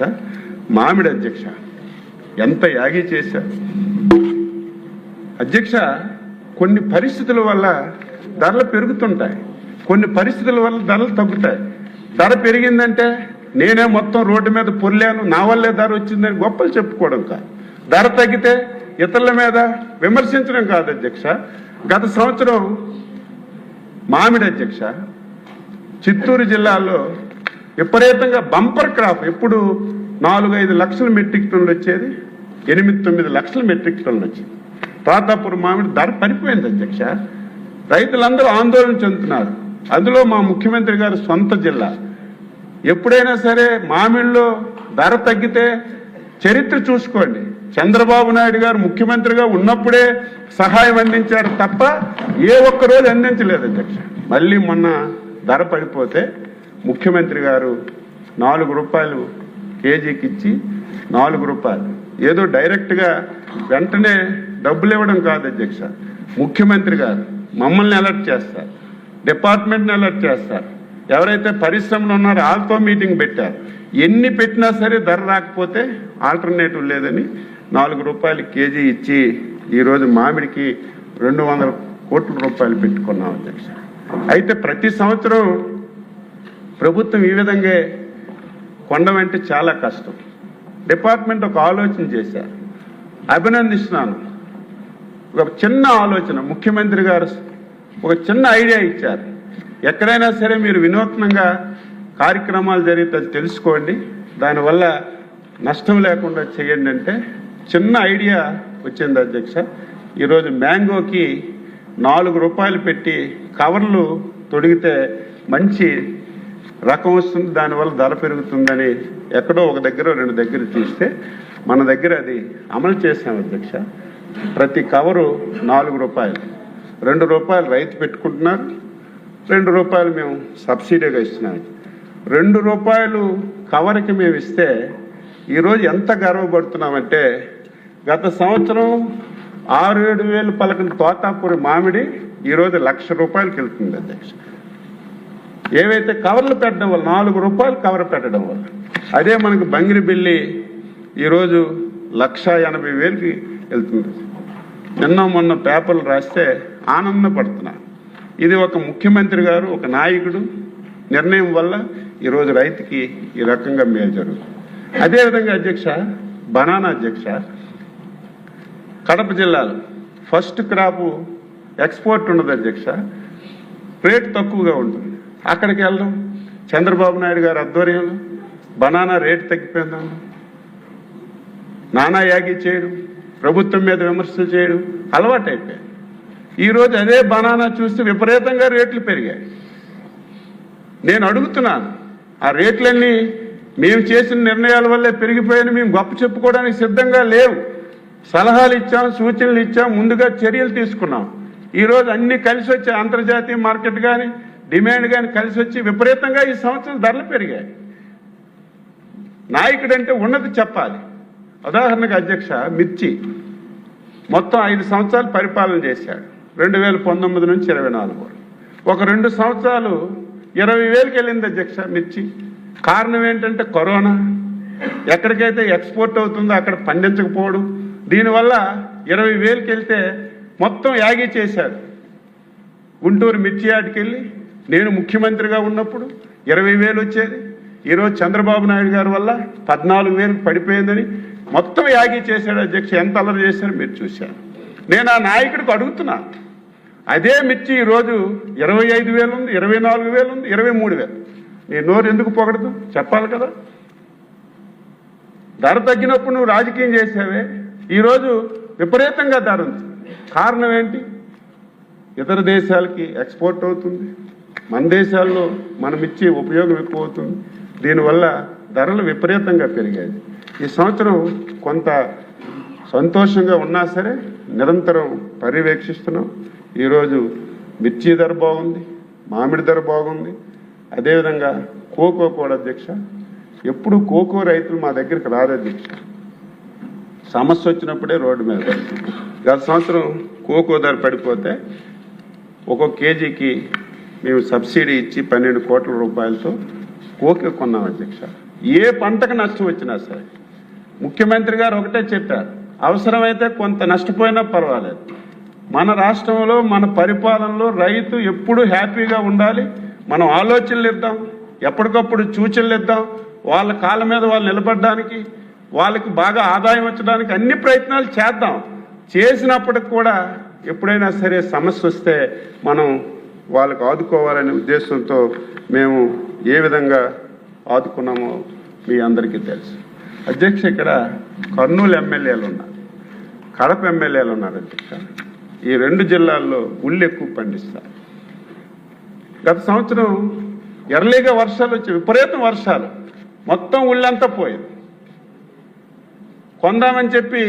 మామిడి అధ్యక్ష ఎంత యాగి చేశారు అధ్యక్ష. కొన్ని పరిస్థితుల వల్ల ధరలు పెరుగుతుంటాయి, కొన్ని పరిస్థితుల వల్ల ధరలు తగ్గుతాయి. ధర పెరిగిందంటే నేనే మొత్తం రోడ్డు మీద పొర్లాను, నా వల్లే ధర వచ్చిందని గొప్పలు చెప్పుకోవడం కాదు. ధర తగ్గితే ఇతరుల మీద విమర్శించడం కాదు అధ్యక్ష. గత సంవత్సరం మామిడి అధ్యక్ష చిత్తూరు జిల్లాలో విపరీతంగా బంపర్ క్రాప్, ఎప్పుడు 4-5 లక్షల మెట్రిక్ టన్నులు వచ్చేది 8-9 లక్షల మెట్రిక్ టన్నులు వచ్చింది. తాతాపూర్ మామిడి ధర పడిపోయింది అధ్యక్ష. రైతులందరూ ఆందోళన చెందుతున్నారు. అందులో మా ముఖ్యమంత్రి గారు సొంత జిల్లా. ఎప్పుడైనా సరే మామిడిలో ధర తగ్గితే చరిత్ర చూసుకోండి, చంద్రబాబు నాయుడు గారు ముఖ్యమంత్రిగా ఉన్నప్పుడే సహాయం అందించారు తప్ప ఏ ఒక్క రోజు అందించలేదు అధ్యక్ష. మళ్ళీ మొన్న ధర పడిపోతే ముఖ్యమంత్రి గారు 4 రూపాయలు కేజీకి ఇచ్చి 4 రూపాయలు ఏదో డైరెక్ట్గా వెంటనే డబ్బులు ఇవ్వడం కాదు అధ్యక్ష. ముఖ్యమంత్రి గారు మమ్మల్ని అలర్ట్ చేస్తారు, డిపార్ట్మెంట్ని అలర్ట్ చేస్తారు, ఎవరైతే పరిశ్రమలు ఉన్నారో వాళ్ళతో మీటింగ్ పెట్టారు. ఎన్ని పెట్టినా సరే ధర రాకపోతే ఆల్టర్నేటివ్ లేదని 4 రూపాయలు కేజీ ఇచ్చి ఈరోజు మామిడికి 200 కోట్ల రూపాయలు పెట్టుకున్నాం అధ్యక్ష. అయితే ప్రతి సంవత్సరం ప్రభుత్వం ఈ విధంగా కొండమంటే చాలా కష్టం. డిపార్ట్మెంట్ ఒక ఆలోచన చేశారు, అభినందిస్తున్నాను. ఒక చిన్న ఆలోచన ముఖ్యమంత్రి గారు ఒక చిన్న ఐడియా ఇచ్చారు. ఎక్కడైనా సరే మీరు వినూత్నంగా కార్యక్రమాలు జరిగితే తెలుసుకోండి, దానివల్ల నష్టం లేకుండా చేయండి అంటే చిన్న ఐడియా వచ్చింది అధ్యక్ష. ఈరోజు మ్యాంగోకి 4 రూపాయలు పెట్టి కవర్లు తొడిగితే మంచి రకం వస్తుంది, దానివల్ల ధర పెరుగుతుందని ఎక్కడో ఒక దగ్గర 2 దగ్గర చూస్తే మన దగ్గర అది అమలు చేశాం అధ్యక్ష. ప్రతి కవరు 4 రూపాయలు, 2 రూపాయలు రైతు పెట్టుకుంటున్నారు, 2 రూపాయలు మేము సబ్సిడీగా ఇస్తున్నాం. 2 రూపాయలు కవర్కి మేము ఇస్తే ఈరోజు ఎంత గర్వపడుతున్నామంటే గత సంవత్సరం 6-7 వేలు పలకని తోతాపూరి మామిడి ఈరోజు 1,00,000 రూపాయలకి వెళ్తుంది అధ్యక్ష. ఏవైతే కవర్లు పెట్టడం వల్ల 4 రూపాయలు కవర్ పెట్టడం వల్ల, అదే మనకు బంగిరిబిల్లి ఈరోజు 1,80,000కి వెళ్తుంది. నిన్న మొన్న పేపర్లు రాస్తే ఆనందపడుతున్నారు. ఇది ఒక ముఖ్యమంత్రి గారు, ఒక నాయకుడు నిర్ణయం వల్ల ఈరోజు రైతుకి ఈ రకంగా మేలు జరుగుతుంది. అదేవిధంగా అధ్యక్ష, బనానా అధ్యక్ష, కడప జిల్లాలో ఫస్ట్ క్రాపు ఎక్స్పోర్ట్ ఉండదు అధ్యక్ష, రేట్ తక్కువగా ఉంటుంది. అక్కడికి వెళ్ళడం, చంద్రబాబు నాయుడు గారి ఆధ్వర్యంలో బనానా రేటు తగ్గిపోయిందాం, నానా యాగి చేయడం, ప్రభుత్వం మీద విమర్శలు చేయడం అలవాటు అయిపోయాయి. ఈరోజు అదే బనానా చూస్తే విపరీతంగా రేట్లు పెరిగాయి. నేను అడుగుతున్నాను, ఆ రేట్లన్నీ మేము చేసిన నిర్ణయాల వల్లే పెరిగిపోయాయని మేము గొప్ప చెప్పుకోవడానికి సిద్ధంగా లేవు. సలహాలు ఇచ్చాం, సూచనలు ఇచ్చాం, ముందుగా చర్యలు తీసుకున్నాం. ఈరోజు అన్ని కలిసి వచ్చే అంతర్జాతీయ మార్కెట్ కానీ డిమాండ్ కానీ కలిసి వచ్చి విపరీతంగా ఈ సంవత్సరం ధరలు పెరిగాయి. నాయకుడు అంటే ఉన్నది చెప్పాలి. ఉదాహరణకు అధ్యక్ష, మిర్చి మొత్తం 5 సంవత్సరాలు పరిపాలన చేశాడు, 2019 నుంచి 24 వరకు. ఒక 2 సంవత్సరాలు 20,000కి వెళ్ళింది అధ్యక్ష మిర్చి. కారణం ఏంటంటే కరోనా, ఎక్కడికైతే ఎక్స్పోర్ట్ అవుతుందో అక్కడ పండించకపోవడం, దీనివల్ల 20,000కి వెళ్తే మొత్తం యాగి చేశారు. గుంటూరు మిర్చి యార్డ్కి వెళ్ళి నేను ముఖ్యమంత్రిగా ఉన్నప్పుడు 20,000 వచ్చేది, ఈరోజు చంద్రబాబు నాయుడు గారి వల్ల 14,000కి పడిపోయిందని మొత్తం యాగి చేశాడు అధ్యక్ష. ఎంత అల్లరి చేశారో మీరు చూశారు. నేను ఆ నాయకుడికి అడుగుతున్నా, అదే మిర్చి ఈరోజు 25,000 ఉంది, 24,000 ఉంది, 23,000. నీ నోరు ఎందుకు పొగడదు చెప్పాలి కదా. ధర తగ్గినప్పుడు నువ్వు రాజకీయం చేసావే, ఈరోజు విపరీతంగా ధర ఉంది. కారణం ఏంటి? ఇతర దేశాలకి ఎక్స్పోర్ట్ అవుతుంది, మన దేశాల్లో మనం ఇచ్చే ఉపయోగం ఎక్కువ అవుతుంది, దీనివల్ల ధరలు విపరీతంగా పెరిగాయి. ఈ సంవత్సరం కొంత సంతోషంగా ఉన్నా సరే నిరంతరం పర్యవేక్షిస్తున్నాం. ఈరోజు మిర్చి ధర బాగుంది, మామిడి ధర బాగుంది, అదేవిధంగా కోకో కూడా అధ్యక్ష. ఎప్పుడు కోకో రైతులు మా దగ్గరికి రాదు అధ్యక్ష, సమస్య వచ్చినప్పుడే రోడ్డు మీద. గత సంవత్సరం కోకో ధర పడిపోతే ఒక్కొక్క కేజీకి మేము సబ్సిడీ ఇచ్చి 12 కోట్ల రూపాయలతో కోకో కొన్నాం అధ్యక్ష. ఏ పంటకు నష్టం వచ్చినా సరే ముఖ్యమంత్రి గారు ఒకటే చెప్పారు, అవసరమైతే కొంత నష్టపోయినా పర్వాలేదు, మన రాష్ట్రంలో మన పరిపాలనలో రైతు ఎప్పుడు హ్యాపీగా ఉండాలి, మనం ఆలోచనలు ఇద్దాం, ఎప్పటికప్పుడు సూచనలు ఇద్దాం, వాళ్ళ కాళ్ళ మీద వాళ్ళు నిలబడడానికి, వాళ్ళకి బాగా ఆదాయం వచ్చడానికి అన్ని ప్రయత్నాలు చేద్దాం. చేసినప్పటికి కూడా ఎప్పుడైనా సరే సమస్య వస్తే మనం వాళ్ళకు ఆదుకోవాలనే ఉద్దేశంతో మేము ఏ విధంగా ఆదుకున్నామో మీ అందరికీ తెలుసు అధ్యక్ష. ఇక్కడ కర్నూలు ఎమ్మెల్యేలు ఉన్నారు, కడప ఎమ్మెల్యేలు ఉన్నారు అధ్యక్ష. ఈ 2 జిల్లాల్లో ఉల్లి ఎక్కువ పండిస్తారు. గత సంవత్సరం ఎర్లీగా వర్షాలు వచ్చి విపరీతం వర్షాలు, మొత్తం ఉళ్ళంతా పోయింది. కొందామని చెప్పి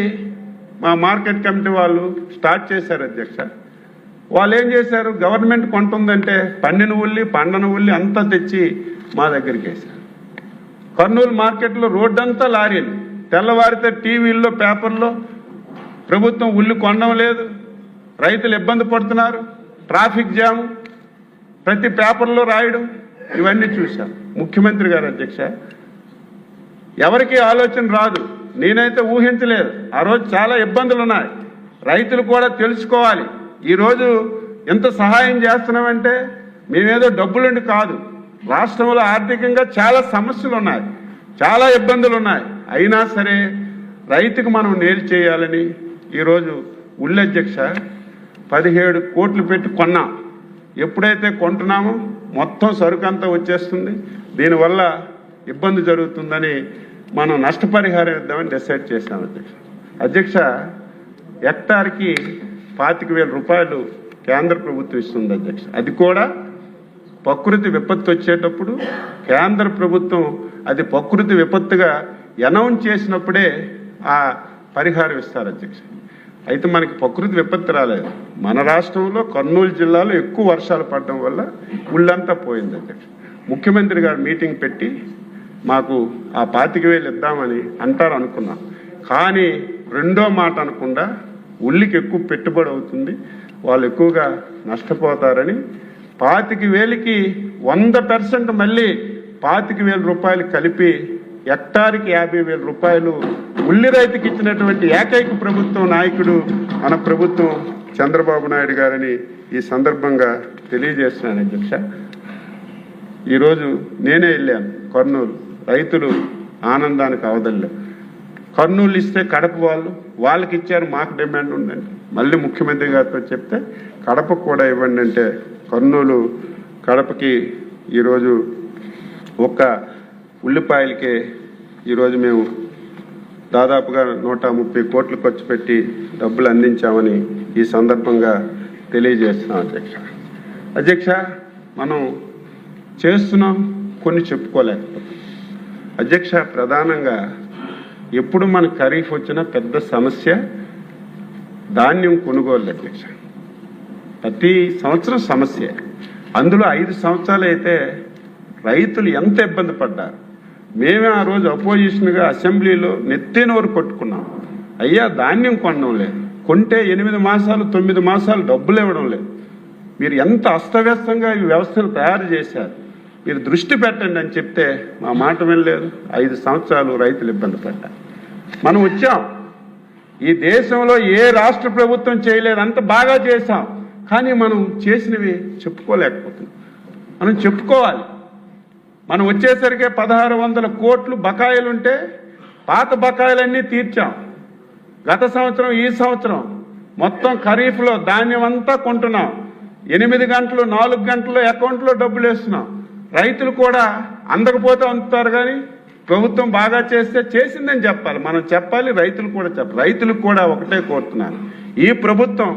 మా మార్కెట్ కమిటీ వాళ్ళు స్టార్ట్ చేశారు అధ్యక్ష. వాళ్ళు ఏం చేశారు, గవర్నమెంట్ కొంటుందంటే పండిన ఉల్లి పండన ఉల్లి అంతా తెచ్చి మా దగ్గరికి వేశారు. కర్నూలు మార్కెట్లో రోడ్డంతా లారీలు, తెల్లవారితే టీవీల్లో పేపర్లో ప్రభుత్వం ఉల్లి కొనడం లేదు, రైతులు ఇబ్బంది పడుతున్నారు, ట్రాఫిక్ జామ్ ప్రతి పేపర్లో రాయడం, ఇవన్నీ చూశాం. ముఖ్యమంత్రి గారు అధ్యక్ష, ఎవరికి ఆలోచన రాదు, నేనైతే ఊహించలేదు. ఆ రోజు చాలా ఇబ్బందులు ఉన్నాయి, రైతులు కూడా తెలుసుకోవాలి. ఈరోజు ఎంత సహాయం చేస్తున్నామంటే మేమేదో డబ్బులుండి కాదు, రాష్ట్రంలో ఆర్థికంగా చాలా సమస్యలు ఉన్నాయి, చాలా ఇబ్బందులు ఉన్నాయి. అయినా సరే రైతుకు మనం మేలు చేయాలని ఈరోజు ఉల్లి అధ్యక్ష 17 కోట్లు పెట్టి కొన్నాం. ఎప్పుడైతే కొంటున్నామో మొత్తం సరుకంతా వచ్చేస్తుంది, దీనివల్ల ఇబ్బంది జరుగుతుందని మనం నష్టపరిహారం ఇద్దామని డిసైడ్ చేశాం అధ్యక్ష. అధ్యక్ష, హెక్టార్కి 25,000 రూపాయలు కేంద్ర ప్రభుత్వం ఇస్తుంది అధ్యక్ష. అది కూడా ప్రకృతి విపత్తు వచ్చేటప్పుడు కేంద్ర ప్రభుత్వం అది ప్రకృతి విపత్తుగా అనౌన్స్ చేసినప్పుడే ఆ పరిహారం ఇస్తారు అధ్యక్ష. అయితే మనకి ప్రకృతి విపత్తు రాలేదు. మన రాష్ట్రంలో కర్నూలు జిల్లాలో ఎక్కువ వర్షాలు పడడం వల్ల ఉళ్ళంతా పోయింది అధ్యక్ష. ముఖ్యమంత్రి గారు మీటింగ్ పెట్టి మాకు ఆ 25,000 ఇద్దామని అంటారు అనుకున్నాం. కానీ రెండో మాట అనకుండా ఉల్లికి ఎక్కువ పెట్టుబడి అవుతుంది, వాళ్ళు ఎక్కువగా నష్టపోతారని 25,000కి 100% మళ్ళీ 25,000 రూపాయలు కలిపి హెక్టార్కి 50,000 రూపాయలు ఉల్లి రైతుకి ఇచ్చినటువంటి ఏకైక ప్రభుత్వం నాయకుడు మన ప్రభుత్వం చంద్రబాబు నాయుడు గారని ఈ సందర్భంగా తెలియజేస్తున్నాను అధ్యక్ష. ఈరోజు నేనే వెళ్ళాను కర్నూలు, రైతులు ఆనందానికి అవదలే. కర్నూలు ఇస్తే కడప వాళ్ళకి ఇచ్చారు, మాకు డిమాండ్ ఉందండి. మళ్ళీ ముఖ్యమంత్రి గారితో చెప్తే కడపకు కూడా ఇవ్వండి అంటే కర్నూలు కడపకి ఈరోజు ఒక్క ఉల్లిపాయలకే ఈరోజు మేము దాదాపుగా 130 కోట్లు ఖర్చు పెట్టి డబ్బులు అందించామని ఈ సందర్భంగా తెలియజేస్తున్నాం అధ్యక్ష. అధ్యక్ష, మనం చేస్తున్నాం, కొన్ని చెప్పుకోలేకపోతున్నాం అధ్యక్ష. ప్రధానంగా ఎప్పుడు మన ఖరీఫ్ వచ్చిన పెద్ద సమస్య ధాన్యం కొనుగోలు అధ్యక్ష. ప్రతి సంవత్సరం సమస్య. అందులో 5 సంవత్సరాలు అయితే రైతులు ఎంత ఇబ్బంది పడ్డారు. మేమే ఆ రోజు అపోజిషన్గా అసెంబ్లీలో నెత్తినోరు కొట్టుకున్నాం. అయ్యా, ధాన్యం కొనడం లేదు, కొంటే 8 మాసాలు 9 మాసాలు డబ్బులు ఇవ్వడం లేదు. మీరు ఎంత అస్తవ్యస్తంగా ఈ వ్యవస్థను తయారు చేశారు, మీరు దృష్టి పెట్టండి అని చెప్తే మా మాట వినలేదు. 5 సంవత్సరాలు రైతులు ఇబ్బంది పడ్డారు. మనం వచ్చాం, ఈ దేశంలో ఏ రాష్ట్ర ప్రభుత్వం చేయలేదు, అంత బాగా చేశాం. కానీ మనం చేసినవి చెప్పుకోలేకపోతున్నాం. మనం చెప్పుకోవాలి. మనం వచ్చేసరికి 1,600 కోట్లు బకాయిలుంటే పాత బకాయిలన్నీ తీర్చాం. గత సంవత్సరం ఈ సంవత్సరం మొత్తం ఖరీఫ్లో ధాన్యం అంతా కొంటున్నాం. 8 గంటలు 4 గంటలు అకౌంట్లో డబ్బులు వేస్తున్నాం. రైతులు కూడా అందకపోతే అందుతారు, కానీ ప్రభుత్వం బాగా చేస్తే చేసిందని చెప్పాలి, మనం చెప్పాలి, రైతులు కూడా చెప్పాలి. రైతులకు కూడా ఒకటే కోరుతున్నాను, ఈ ప్రభుత్వం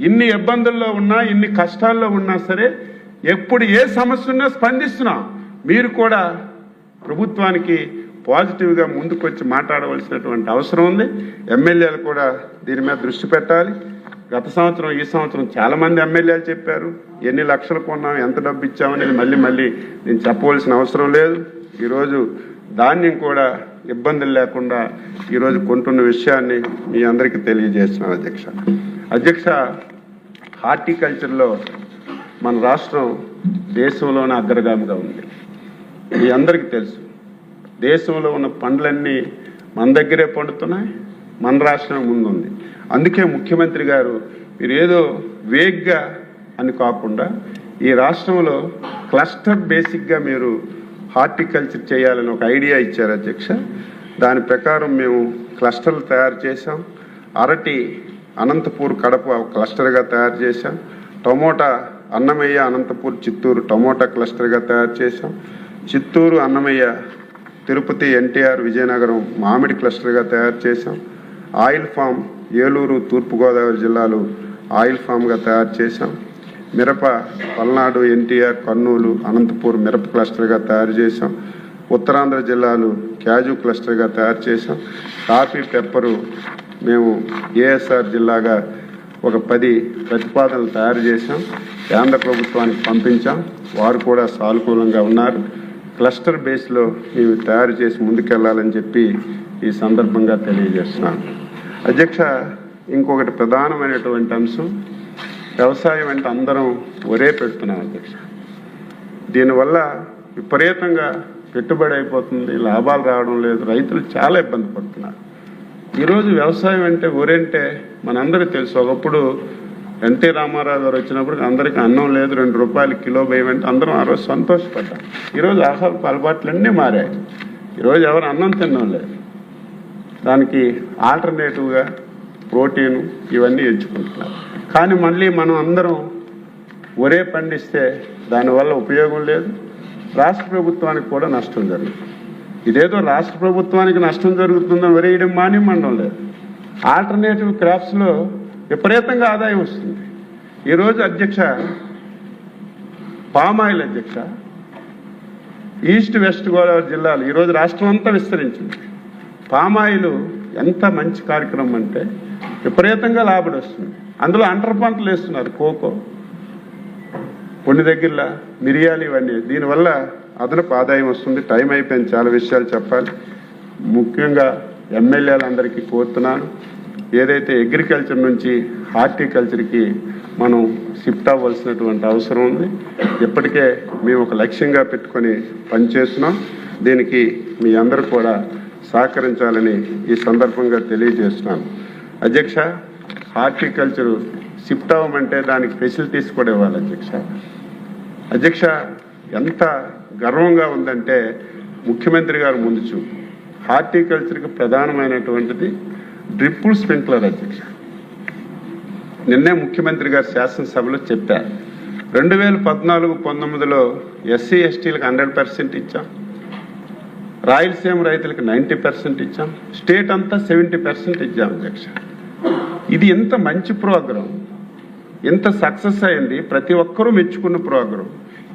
ఇన్ని ఇబ్బందుల్లో ఉన్నా, ఇన్ని కష్టాల్లో ఉన్నా సరే ఎప్పుడు ఏ సమస్య ఉన్నా స్పందిస్తున్నాం. మీరు కూడా ప్రభుత్వానికి పాజిటివ్గా ముందుకొచ్చి మాట్లాడవలసినటువంటి అవసరం ఉంది. ఎమ్మెల్యేలు కూడా దీని మీద దృష్టి పెట్టాలి. గత సంవత్సరం ఈ సంవత్సరం చాలామంది ఎమ్మెల్యేలు చెప్పారు, ఎన్ని లక్షలు కొన్నాం, ఎంత డబ్బు ఇచ్చామనేది మళ్ళీ నేను చెప్పవలసిన అవసరం లేదు. ఈరోజు ధాన్యం కూడా ఇబ్బందులు లేకుండా ఈరోజు కొంటున్న విషయాన్ని మీ అందరికీ తెలియజేస్తున్నాను అధ్యక్ష. అధ్యక్ష, హార్టికల్చర్లో మన రాష్ట్రం దేశంలోనే అగ్రగామిగా ఉంది. మీ అందరికీ తెలుసు, దేశంలో ఉన్న పండ్లన్నీ మన దగ్గరే పండుతున్నాయి, మన రాష్ట్రం ముందుంది. అందుకే ముఖ్యమంత్రి గారు మీరు ఏదో వేగ్గా అని కాకుండా ఈ రాష్ట్రంలో క్లస్టర్ బేసిక్గా మీరు హార్టికల్చర్ చేయాలని ఒక ఐడియా ఇచ్చారు అధ్యక్ష. దాని ప్రకారం మేము క్లస్టర్లు తయారు చేశాం. అరటి అనంతపూర్ కడప క్లస్టర్గా తయారు చేశాం. టమోటా అన్నమయ్య అనంతపూర్ చిత్తూరు టమోటా క్లస్టర్గా తయారు చేశాం. చిత్తూరు అన్నమయ్య తిరుపతి ఎన్టీఆర్ విజయనగరం మామిడి క్లస్టర్గా తయారు చేశాం. ఆయిల్ ఫామ్ ఏలూరు తూర్పుగోదావరి జిల్లాలు ఆయిల్ ఫామ్గా తయారు చేశాం. మిరప పల్నాడు ఎన్టీఆర్ కర్నూలు అనంతపూర్ మిరప క్లస్టర్గా తయారు చేశాం. ఉత్తరాంధ్ర జిల్లాలు క్యాజు క్లస్టర్గా తయారు చేశాం. కాఫీ పెప్పరు మేము ఏఎస్ఆర్ జిల్లాగా ఒక 10 ప్రతిపాదనలు తయారు చేశాం, కేంద్ర ప్రభుత్వానికి పంపించాం. వారు కూడా సానుకూలంగా ఉన్నారు. క్లస్టర్ బేస్లో మేము తయారు చేసి ముందుకెళ్లాలని చెప్పి ఈ సందర్భంగా తెలియజేస్తున్నాను. అధ్యక్ష, ఇంకొకటి ప్రధానమైనటువంటి అంశం, వ్యవసాయం అంటే అందరం ఒరే పెడుతున్నాం అధ్యక్ష. దీనివల్ల విపరీతంగా పెట్టుబడి అయిపోతుంది, లాభాలు రావడం లేదు, రైతులు చాలా ఇబ్బంది పడుతున్నారు. ఈరోజు వ్యవసాయం అంటే ఒరంటే మనందరికీ తెలుసు. ఒకప్పుడు ఎన్టీ రామారావు గారు వచ్చినప్పుడు అందరికీ అన్నం లేదు, 2 రూపాయలు కిలో వేయమంటే అందరం ఆ రోజు సంతోషపడ్డాం. ఈరోజు ఆహార అలవాట్లన్నీ మారాయి. ఈరోజు ఎవరు అన్నం తినడం లేదు. దానికి ఆల్టర్నేటివ్గా ప్రోటీన్ ఇవన్నీ ఎంచుకుంటున్నారు. కానీ మళ్ళీ మనం అందరం ఒరే పండిస్తే దానివల్ల ఉపయోగం లేదు, రాష్ట్ర ప్రభుత్వానికి కూడా నష్టం జరుగుతుంది. ఇదేదో రాష్ట్ర ప్రభుత్వానికి నష్టం జరుగుతుందని వరేయడం మానేమండం లేదు. ఆల్టర్నేటివ్ క్రాప్స్లో విపరీతంగా ఆదాయం వస్తుంది. ఈరోజు అధ్యక్ష పామాయిల్ అధ్యక్ష ఈస్ట్ వెస్ట్ గోదావరి జిల్లాలు ఈరోజు రాష్ట్రం అంతా విస్తరించింది. పామాయిల్ ఎంత మంచి కార్యక్రమం అంటే విపరీతంగా లాభం వస్తుంది. అందులో అంటర్ పంటలు వేస్తున్నారు, కోకో, కొన్ని దగ్గరలో మిరియాలు, ఇవన్నీ. దీనివల్ల అదనపు ఆదాయం వస్తుంది. టైం అయిపోయింది, చాలా విషయాలు చెప్పాలి. ముఖ్యంగా ఎమ్మెల్యేలందరికీ కోరుతున్నాను, ఏదైతే అగ్రికల్చర్ నుంచి హార్టికల్చర్కి మనం షిఫ్ట్ అవ్వాల్సినటువంటి అవసరం ఉంది. ఇప్పటికే మేము ఒక లక్ష్యంగా పెట్టుకొని పనిచేస్తున్నాం. దీనికి మీ అందరూ కూడా సహకరించాలని ఈ సందర్భంగా తెలియజేస్తున్నాను. అధ్యక్ష, హార్టికల్చర్ షిఫ్ట్ అవ్వమంటే దానికి ఫెసిలిటీస్ కూడా ఇవ్వాలి అధ్యక్ష. అధ్యక్ష, ఎంత గర్వంగా ఉందంటే ముఖ్యమంత్రి గారు ముందు చూపు. హార్టికల్చర్కి ప్రధానమైనటువంటిది డ్రిప్పుల్ స్ప్రింక్లర్ అధ్యక్ష. నిన్నే ముఖ్యమంత్రి గారు శాసనసభలో చెప్పారు. 2014-19లో ఎస్సీ ఎస్టీలకు 100% ఇచ్చాం, రాయలసీమ రైతులకు 90% ఇచ్చాం, స్టేట్ అంతా 70% ఇచ్చాం అధ్యక్ష. ఇది ఎంత మంచి ప్రోగ్రాం, ఎంత సక్సెస్ అయింది, ప్రతి ఒక్కరూ మెచ్చుకున్న ప్రోగ్రాం.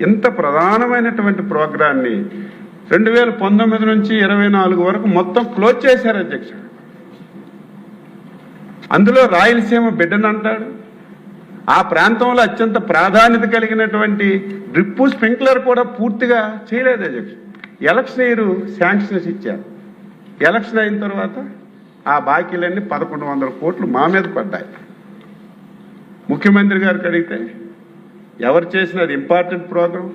ఇంత ప్రధానమైనటువంటి ప్రోగ్రాన్ని 2019 నుంచి 24 వరకు మొత్తం క్లోజ్ చేశారు అధ్యక్ష. అందులో రాయలసీమ బిడ్డను అంటాడు. ఆ ప్రాంతంలో అత్యంత ప్రాధాన్యత కలిగినటువంటి డ్రిప్పు స్ప్రింక్లర్ కూడా పూర్తిగా చేయలేదు అధ్యక్ష. ఎలక్షన్ ఇయర్ శాంక్షన్స్ ఇచ్చారు. ఎలక్షన్ అయిన తర్వాత ఆ బాకీలన్నీ 1100 కోట్లు మా మీద పడ్డాయి. ముఖ్యమంత్రి గారికి అడిగితే ఎవరు చేసినది ఇంపార్టెంట్ ప్రోగ్రాం.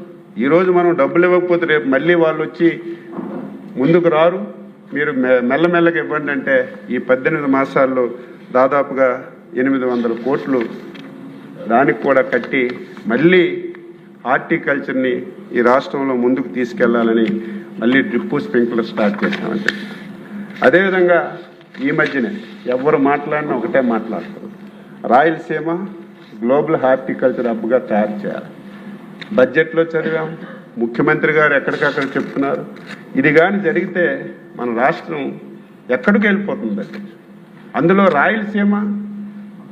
ఈరోజు మనం డబ్బులు ఇవ్వకపోతే రేపు మళ్ళీ వాళ్ళు వచ్చి ముందుకు రారు, మీరు మెల్లమెల్లగా ఇవ్వండి అంటే ఈ 18 మాసాల్లో దాదాపుగా 800 కోట్లు దానికి కూడా కట్టి మళ్ళీ హార్టికల్చర్ని ఈ రాష్ట్రంలో ముందుకు తీసుకెళ్లాలని మళ్ళీ డ్రిప్పు స్ప్రింక్లర్ స్టార్ట్ చేశామంటే. అదేవిధంగా ఈ మధ్యనే ఎవరు మాట్లాడినా ఒకటే మాట్లాడతారు, రాయలసీమ గ్లోబల్ హార్టికల్చర్ హబ్గా తయారు చేయాలి. బడ్జెట్లో చదివాం, ముఖ్యమంత్రి గారు ఎక్కడికక్కడ చెప్తున్నారు. ఇది కానీ జరిగితే మన రాష్ట్రం ఎక్కడికి వెళ్ళిపోతుంది. అందులో రాయలసీమ,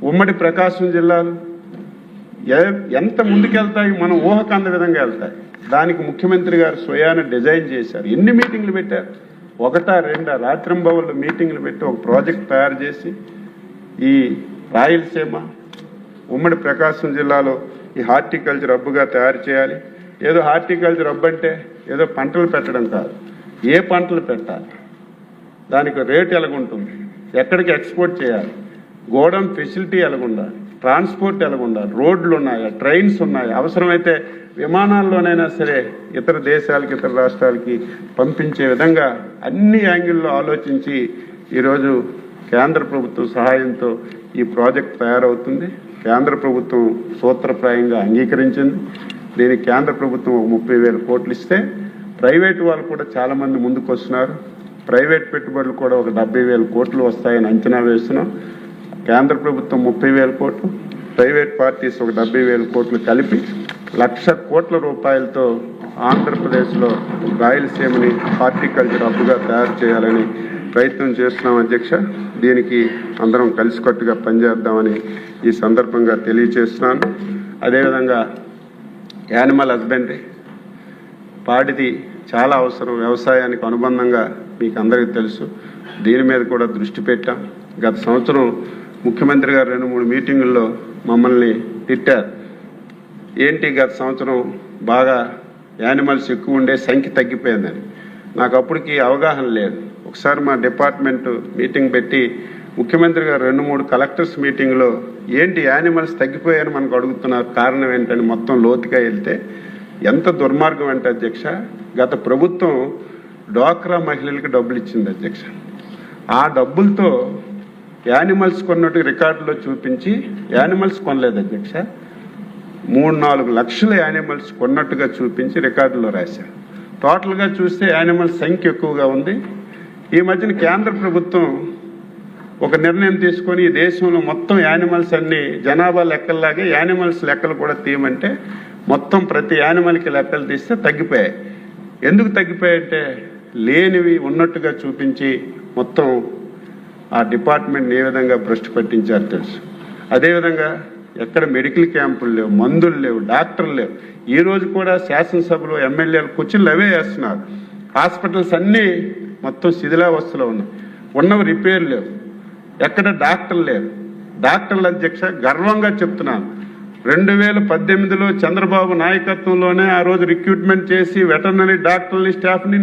ఉమ్మడి ప్రకాశం జిల్లాలు ఎంత ముందుకెళ్తాయి, మనం ఊహకంద విధంగా వెళ్తాయి. దానికి ముఖ్యమంత్రి గారు స్వయాన డిజైన్ చేశారు. ఎన్ని మీటింగ్లు పెట్టారు, 1-2 రాత్రింబవళ్ళు మీటింగ్లు పెట్టి ఒక ప్రాజెక్ట్ తయారు చేసి ఈ రాయలసీమ, ఉమ్మడి ప్రకాశం జిల్లాలో ఈ హార్టికల్చర్ హబ్గా తయారు చేయాలి. ఏదో హార్టికల్చర్ హబ్ అంటే ఏదో పంటలు పెట్టడం కాదు, ఏ పంటలు పెట్టాలి, దానికి రేట్ ఎలాగుంటుంది, ఎక్కడికి ఎక్స్పోర్ట్ చేయాలి, గోడౌన్ ఫెసిలిటీ ఎలాగుండాలి, ట్రాన్స్పోర్ట్ ఎలాగుండాలి, రోడ్లు ఉన్నాయా, ట్రైన్స్ ఉన్నాయా, అవసరమైతే విమానాల్లోనైనా సరే ఇతర దేశాలకి ఇతర రాష్ట్రాలకి పంపించే విధంగా అన్ని యాంగిల్లో ఆలోచించి ఈరోజు కేంద్ర ప్రభుత్వం సహాయంతో ఈ ప్రాజెక్ట్ తయారవుతుంది. కేంద్ర ప్రభుత్వం సూత్రప్రాయంగా అంగీకరించింది. దీనికి కేంద్ర ప్రభుత్వం 30,000 కోట్లు ఇస్తే ప్రైవేటు వాళ్ళు కూడా చాలామంది ముందుకు వస్తున్నారు. ప్రైవేట్ పెట్టుబడులు కూడా ఒక 70,000 కోట్లు వస్తాయని అంచనా వేస్తున్నాం. కేంద్ర ప్రభుత్వం 30,000 కోట్లు, ప్రైవేట్ పార్టీస్ ఒక 70,000 కోట్లు కలిపి 1,00,000 కోట్ల రూపాయలతో ఆంధ్రప్రదేశ్లో రాయలసీమని హార్టికల్చర్ హబ్గా తయారు చేయాలని ప్రయత్నం చేస్తున్నాం అధ్యక్ష. దీనికి అందరం కలిసికట్టుగా పనిచేద్దామని ఈ సందర్భంగా తెలియజేస్తున్నాను. అదేవిధంగా యానిమల్ హస్బెండరీ, పాడిది చాలా అవసరం. వ్యవసాయానికి అనుబంధంగా మీకు అందరికీ తెలుసు. దీని మీద కూడా దృష్టి పెట్టాం. గత సంవత్సరం ముఖ్యమంత్రి గారు 2-3 మీటింగుల్లో మమ్మల్ని తిట్టారు. ఏంటి గత సంవత్సరం బాగా యానిమల్స్ ఎక్కువ ఉండే, సంఖ్య తగ్గిపోయిందని. నాకు అప్పటికి అవగాహన లేదు. ఒకసారి మా డిపార్ట్మెంట్ మీటింగ్ పెట్టి ముఖ్యమంత్రి గారు 2-3 కలెక్టర్స్ మీటింగ్లో ఏంటి యానిమల్స్ తగ్గిపోయాయని మనకు అడుగుతున్నారు, కారణం ఏంటని మొత్తం లోతుగా వెళ్తే ఎంత దుర్మార్గం అంటే అధ్యక్ష, గత ప్రభుత్వం డ్వాక్రా మహిళలకు డబ్బులు ఇచ్చింది అధ్యక్ష. ఆ డబ్బులతో యానిమల్స్ కొన్నట్టు రికార్డులో చూపించి యానిమల్స్ కొనలేదు అధ్యక్ష. 3-4 లక్షల యానిమల్స్ కొన్నట్టుగా చూపించి రికార్డులో రాశారు. టోటల్గా చూస్తే యానిమల్స్ సంఖ్య ఎక్కువగా ఉంది. ఈ మధ్యన కేంద్ర ప్రభుత్వం ఒక నిర్ణయం తీసుకొని ఈ దేశంలో మొత్తం యానిమల్స్ అన్ని జనాభా లెక్కల్లాగే యానిమల్స్ లెక్కలు కూడా తీయమంటే మొత్తం ప్రతి యానిమల్కి లెక్కలు తీస్తే తగ్గిపోయాయి. ఎందుకు తగ్గిపోయాయంటే లేనివి ఉన్నట్టుగా చూపించి మొత్తం ఆ డిపార్ట్మెంట్ని ఏ విధంగా భ్రష్టు పట్టించారు తెలుసు. అదేవిధంగా ఎక్కడ మెడికల్ క్యాంపులు లేవు, మందులు లేవు, డాక్టర్లు లేవు. ఈ రోజు కూడా శాసనసభలో ఎమ్మెల్యేలు కుర్చీలు అవే వేస్తున్నారు. హాస్పిటల్స్ అన్నీ మొత్తం శిథిలావస్థలో ఉన్నాయి. ఉన్నవి రిపేర్ లేవు, ఎక్కడ డాక్టర్లు లేరు. డాక్టర్ల అధ్యక్ష గర్వంగా చెప్తున్నాను, 2018లో చంద్రబాబు నాయకత్వంలోనే ఆ రోజు రిక్రూట్మెంట్ చేసి వెటర్నరీ డాక్టర్ని స్టాఫ్ని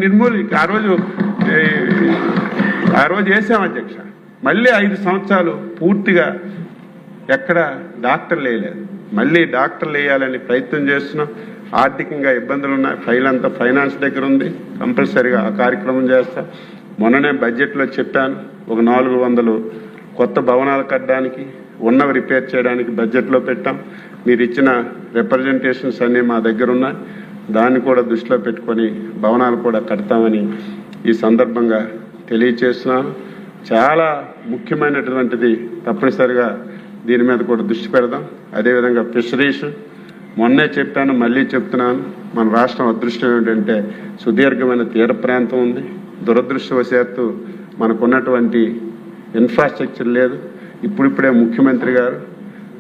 ఆ రోజు వేసాం అధ్యక్ష. మళ్ళీ 5 సంవత్సరాలు పూర్తిగా ఎక్కడ డాక్టర్లు వేయలేదు. మళ్ళీ డాక్టర్లు వేయాలని ప్రయత్నం చేస్తున్నాం. ఆర్థికంగా ఇబ్బందులు ఉన్నాయి. ఫైల్ అంతా ఫైనాన్స్ దగ్గర ఉంది. కంపల్సరీగా ఆ కార్యక్రమం చేస్తాం. మొన్ననే బడ్జెట్లో చెప్పాను, ఒక 400 కొత్త భవనాలు కట్టడానికి, ఉన్నవి రిపేర్ చేయడానికి బడ్జెట్లో పెట్టాం. మీరు ఇచ్చిన రిప్రజెంటేషన్స్ అన్నీ మా దగ్గర ఉన్నాయి. దాన్ని కూడా దృష్టిలో పెట్టుకొని భవనాలు కూడా కడతామని ఈ సందర్భంగా తెలియచేస్తున్నాను. చాలా ముఖ్యమైనటువంటిది, తప్పనిసరిగా దీని మీద కూడా దృష్టి పెడదాం. అదేవిధంగా ఫిషరీస్ మొన్నే చెప్పాను, మళ్ళీ చెప్తున్నాను. మన రాష్ట్రం అదృష్టం ఏమిటంటే సుదీర్ఘమైన తీర ప్రాంతం ఉంది. దురదృష్టవశాత్తు మనకున్నటువంటి ఇన్ఫ్రాస్ట్రక్చర్ లేదు. ఇప్పుడిప్పుడే ముఖ్యమంత్రి గారు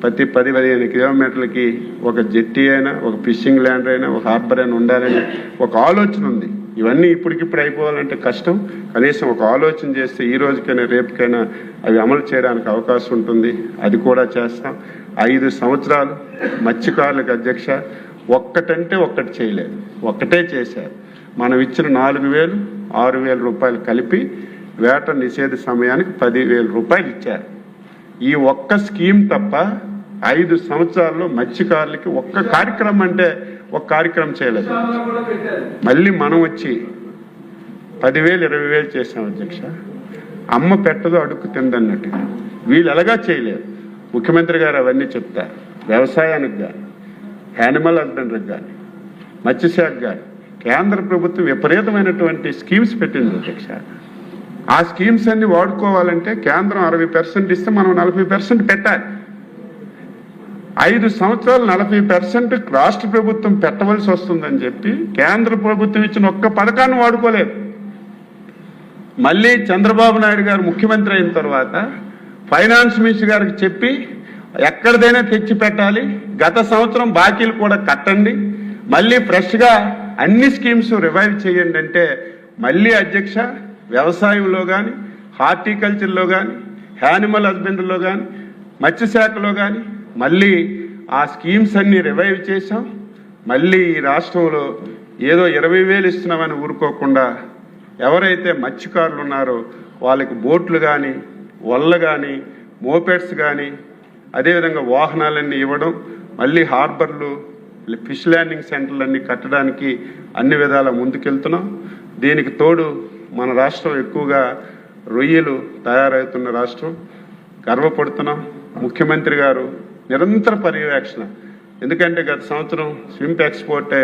ప్రతి 10-15 కిలోమీటర్లకి ఒక జెట్టి అయినా, ఒక ఫిషింగ్ ల్యాండ్ అయినా, ఒక హార్బర్ అయినా ఉండాలని ఒక ఆలోచన ఉంది. ఇవన్నీ ఇప్పటికిప్పుడు అయిపోవాలంటే కష్టం. కనీసం ఒక ఆలోచన చేస్తే ఈ రోజుకైనా రేపుకైనా అవి అమలు చేయడానికి అవకాశం ఉంటుంది. అది కూడా చేస్తాం. 5 సంవత్సరాలు మత్స్యకారులకు అధ్యక్ష ఒక్కటంటే ఒక్కటి చేయలేదు, ఒక్కటే చేశారు. మనం ఇచ్చిన 4,000-6,000 రూపాయలు కలిపి వేట నిషేధ సమయానికి 10,000 రూపాయలు ఇచ్చారు. ఈ ఒక్క స్కీమ్ తప్ప 5 సంవత్సరాల్లో మత్స్యకారులకి ఒక్క కార్యక్రమం అంటే ఒక కార్యక్రమం చేయలేదు. మళ్ళీ మనం వచ్చి 10,000-20,000 చేసాం అధ్యక్ష. అమ్మ పెట్టదో అడుక్కు తిందన్నట్టుగా వీళ్ళు ఎలాగా చేయలేరు. ముఖ్యమంత్రి గారు అవన్నీ చెప్తారు. వ్యవసాయానికి కానీ, యానిమల్ హస్బెండరీకి కానీ, మత్స్యశాఖ కానీ కేంద్ర ప్రభుత్వం విపరీతమైనటువంటి స్కీమ్స్ పెట్టింది అధ్యక్ష. ఆ స్కీమ్స్ అన్ని వాడుకోవాలంటే కేంద్రం 60% ఇస్తే మనం 40% పెట్టాలి. 5 సంవత్సరాలు 40% రాష్ట్ర ప్రభుత్వం పెట్టవలసి వస్తుందని చెప్పి కేంద్ర ప్రభుత్వం ఇచ్చిన ఒక్క పథకాన్ని వాడుకోలేదు. మళ్ళీ చంద్రబాబు నాయుడు గారు ముఖ్యమంత్రి అయిన తర్వాత ఫైనాన్స్ మినిస్టర్ గారికి చెప్పి ఎక్కడిదైనా తెచ్చి పెట్టాలి, గత సంవత్సరం బాకీలు కూడా కట్టండి, మళ్ళీ ఫ్రెష్గా అన్ని స్కీమ్స్ రివైవ్ చేయండి అంటే మళ్ళీ అధ్యక్ష వ్యవసాయంలో కానీ, హార్టికల్చర్లో కానీ, యానిమల్ హస్బెండరీలో కానీ, మత్స్యశాఖలో కానీ మళ్ళీ ఆ స్కీమ్స్ అన్ని రివైవ్ చేశాం. మళ్ళీ ఈ రాష్ట్రంలో ఏదో 20,000 ఇస్తున్నామని ఊరుకోకుండా ఎవరైతే మత్స్యకారులు ఉన్నారో వాళ్ళకి బోట్లు కానీ, వలలు కానీ, మోపెడ్స్ కానీ, అదేవిధంగా వాహనాలన్నీ ఇవ్వడం, మళ్ళీ హార్బర్లు, ఫిష్ ల్యాండింగ్ సెంటర్లన్నీ కట్టడానికి అన్ని విధాల ముందుకెళ్తున్నాం. దీనికి తోడు మన రాష్ట్రం ఎక్కువగా రొయ్యలు తయారవుతున్న రాష్ట్రం, గర్వపడుతున్నాం. ముఖ్యమంత్రి గారు నిరంతర పర్యవేక్షణ, ఎందుకంటే గత సంవత్సరం స్వింప్ ఎక్స్పోర్ట్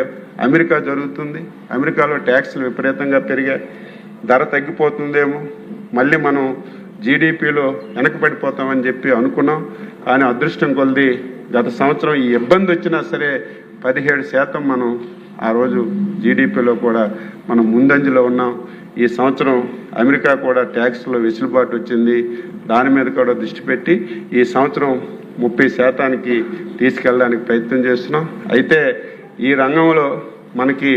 అమెరికా జరుగుతుంది. అమెరికాలో ట్యాక్స్లు విపరీతంగా పెరిగాయి. ధర తగ్గిపోతుందేమో, మళ్ళీ మనం జీడిపిలో వెనకబడిపోతామని చెప్పి అనుకున్నాం. కానీ అదృష్టం కొలది గత సంవత్సరం ఈ ఇబ్బంది వచ్చినా సరే 17% మనం ఆ రోజు జీడిపిలో కూడా మనం ముందంజలో ఉన్నాం. ఈ సంవత్సరం అమెరికా కూడా ట్యాక్స్లో వెసులుబాటు వచ్చింది. దాని మీద కూడా దృష్టి పెట్టి ఈ సంవత్సరం 30% తీసుకెళ్ళడానికి ప్రయత్నం చేస్తున్నాం. అయితే ఈ రంగంలో మనకి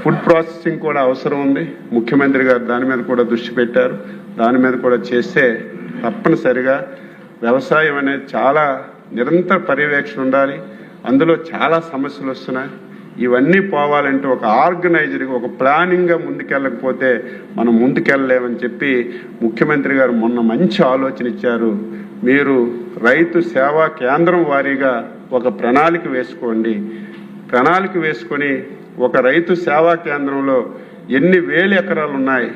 ఫుడ్ ప్రాసెసింగ్ కూడా అవసరం ఉంది. ముఖ్యమంత్రి గారు దాని మీద కూడా దృష్టి పెట్టారు. దాని మీద కూడా చేస్తే తప్పనిసరిగా వ్యవసాయం అనేది చాలా నిరంతర పర్యవేక్షణ ఉండాలి. అందులో చాలా సమస్యలు వస్తున్నాయి. ఇవన్నీ పోవాలంటే ఒక ఆర్గనైజర్గా, ఒక ప్లానింగ్గా ముందుకెళ్ళకపోతే మనం ముందుకెళ్ళలేమని చెప్పి ముఖ్యమంత్రి గారు మొన్న మంచి ఆలోచన ఇచ్చారు. మీరు రైతు సేవా కేంద్రం వారీగా ఒక ప్రణాళిక వేసుకోండి. ప్రణాళిక వేసుకొని ఒక రైతు సేవా కేంద్రంలో ఎన్ని వేల ఎకరాలు ఉన్నాయి,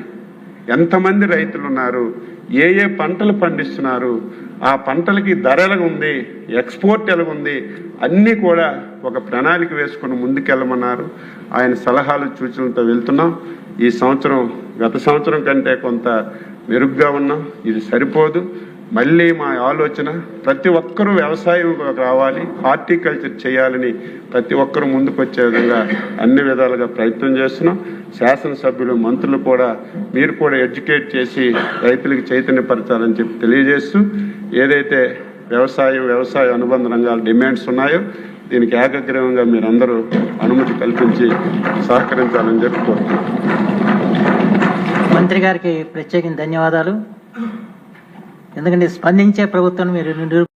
ఎంతమంది రైతులు ఉన్నారు, ఏ ఏ పంటలు పండిస్తున్నారు, ఆ పంటలకి ధర ఎలాగుంది, ఎక్స్పోర్ట్ ఎలాగుంది, అన్నీ కూడా ఒక ప్రణాళిక వేసుకొని ముందుకెళ్ళమన్నారు. ఆయన సలహాలు సూచనలతో వెళ్తున్నాం. ఈ సంవత్సరం గత సంవత్సరం కంటే కొంత మెరుగ్గా ఉన్నాం. ఇది సరిపోదు. మళ్ళీ మా ఆలోచన ప్రతి ఒక్కరూ వ్యవసాయం రావాలి, హార్టికల్చర్ చేయాలని ప్రతి ఒక్కరూ ముందుకు వచ్చే విధంగా అన్ని విధాలుగా ప్రయత్నం చేస్తున్నాం. శాసనసభ్యులు, మంత్రులు కూడా మీరు కూడా ఎడ్యుకేట్ చేసి రైతులకు చైతన్యపరచాలని చెప్పి తెలియజేస్తూ, ఏదైతే వ్యవసాయ అనుబంధ రంగాల డిమాండ్స్ ఉన్నాయో దీనికి ఏకగ్రీవంగా మీరందరూ అనుమతి కల్పించి సహకరించాలని చెప్పి కోరుతున్నాం. మంత్రి గారికి ప్రత్యేక ధన్యవాదాలు. ఎందుకంటే స్పందించే ప్రభుత్వం మీరు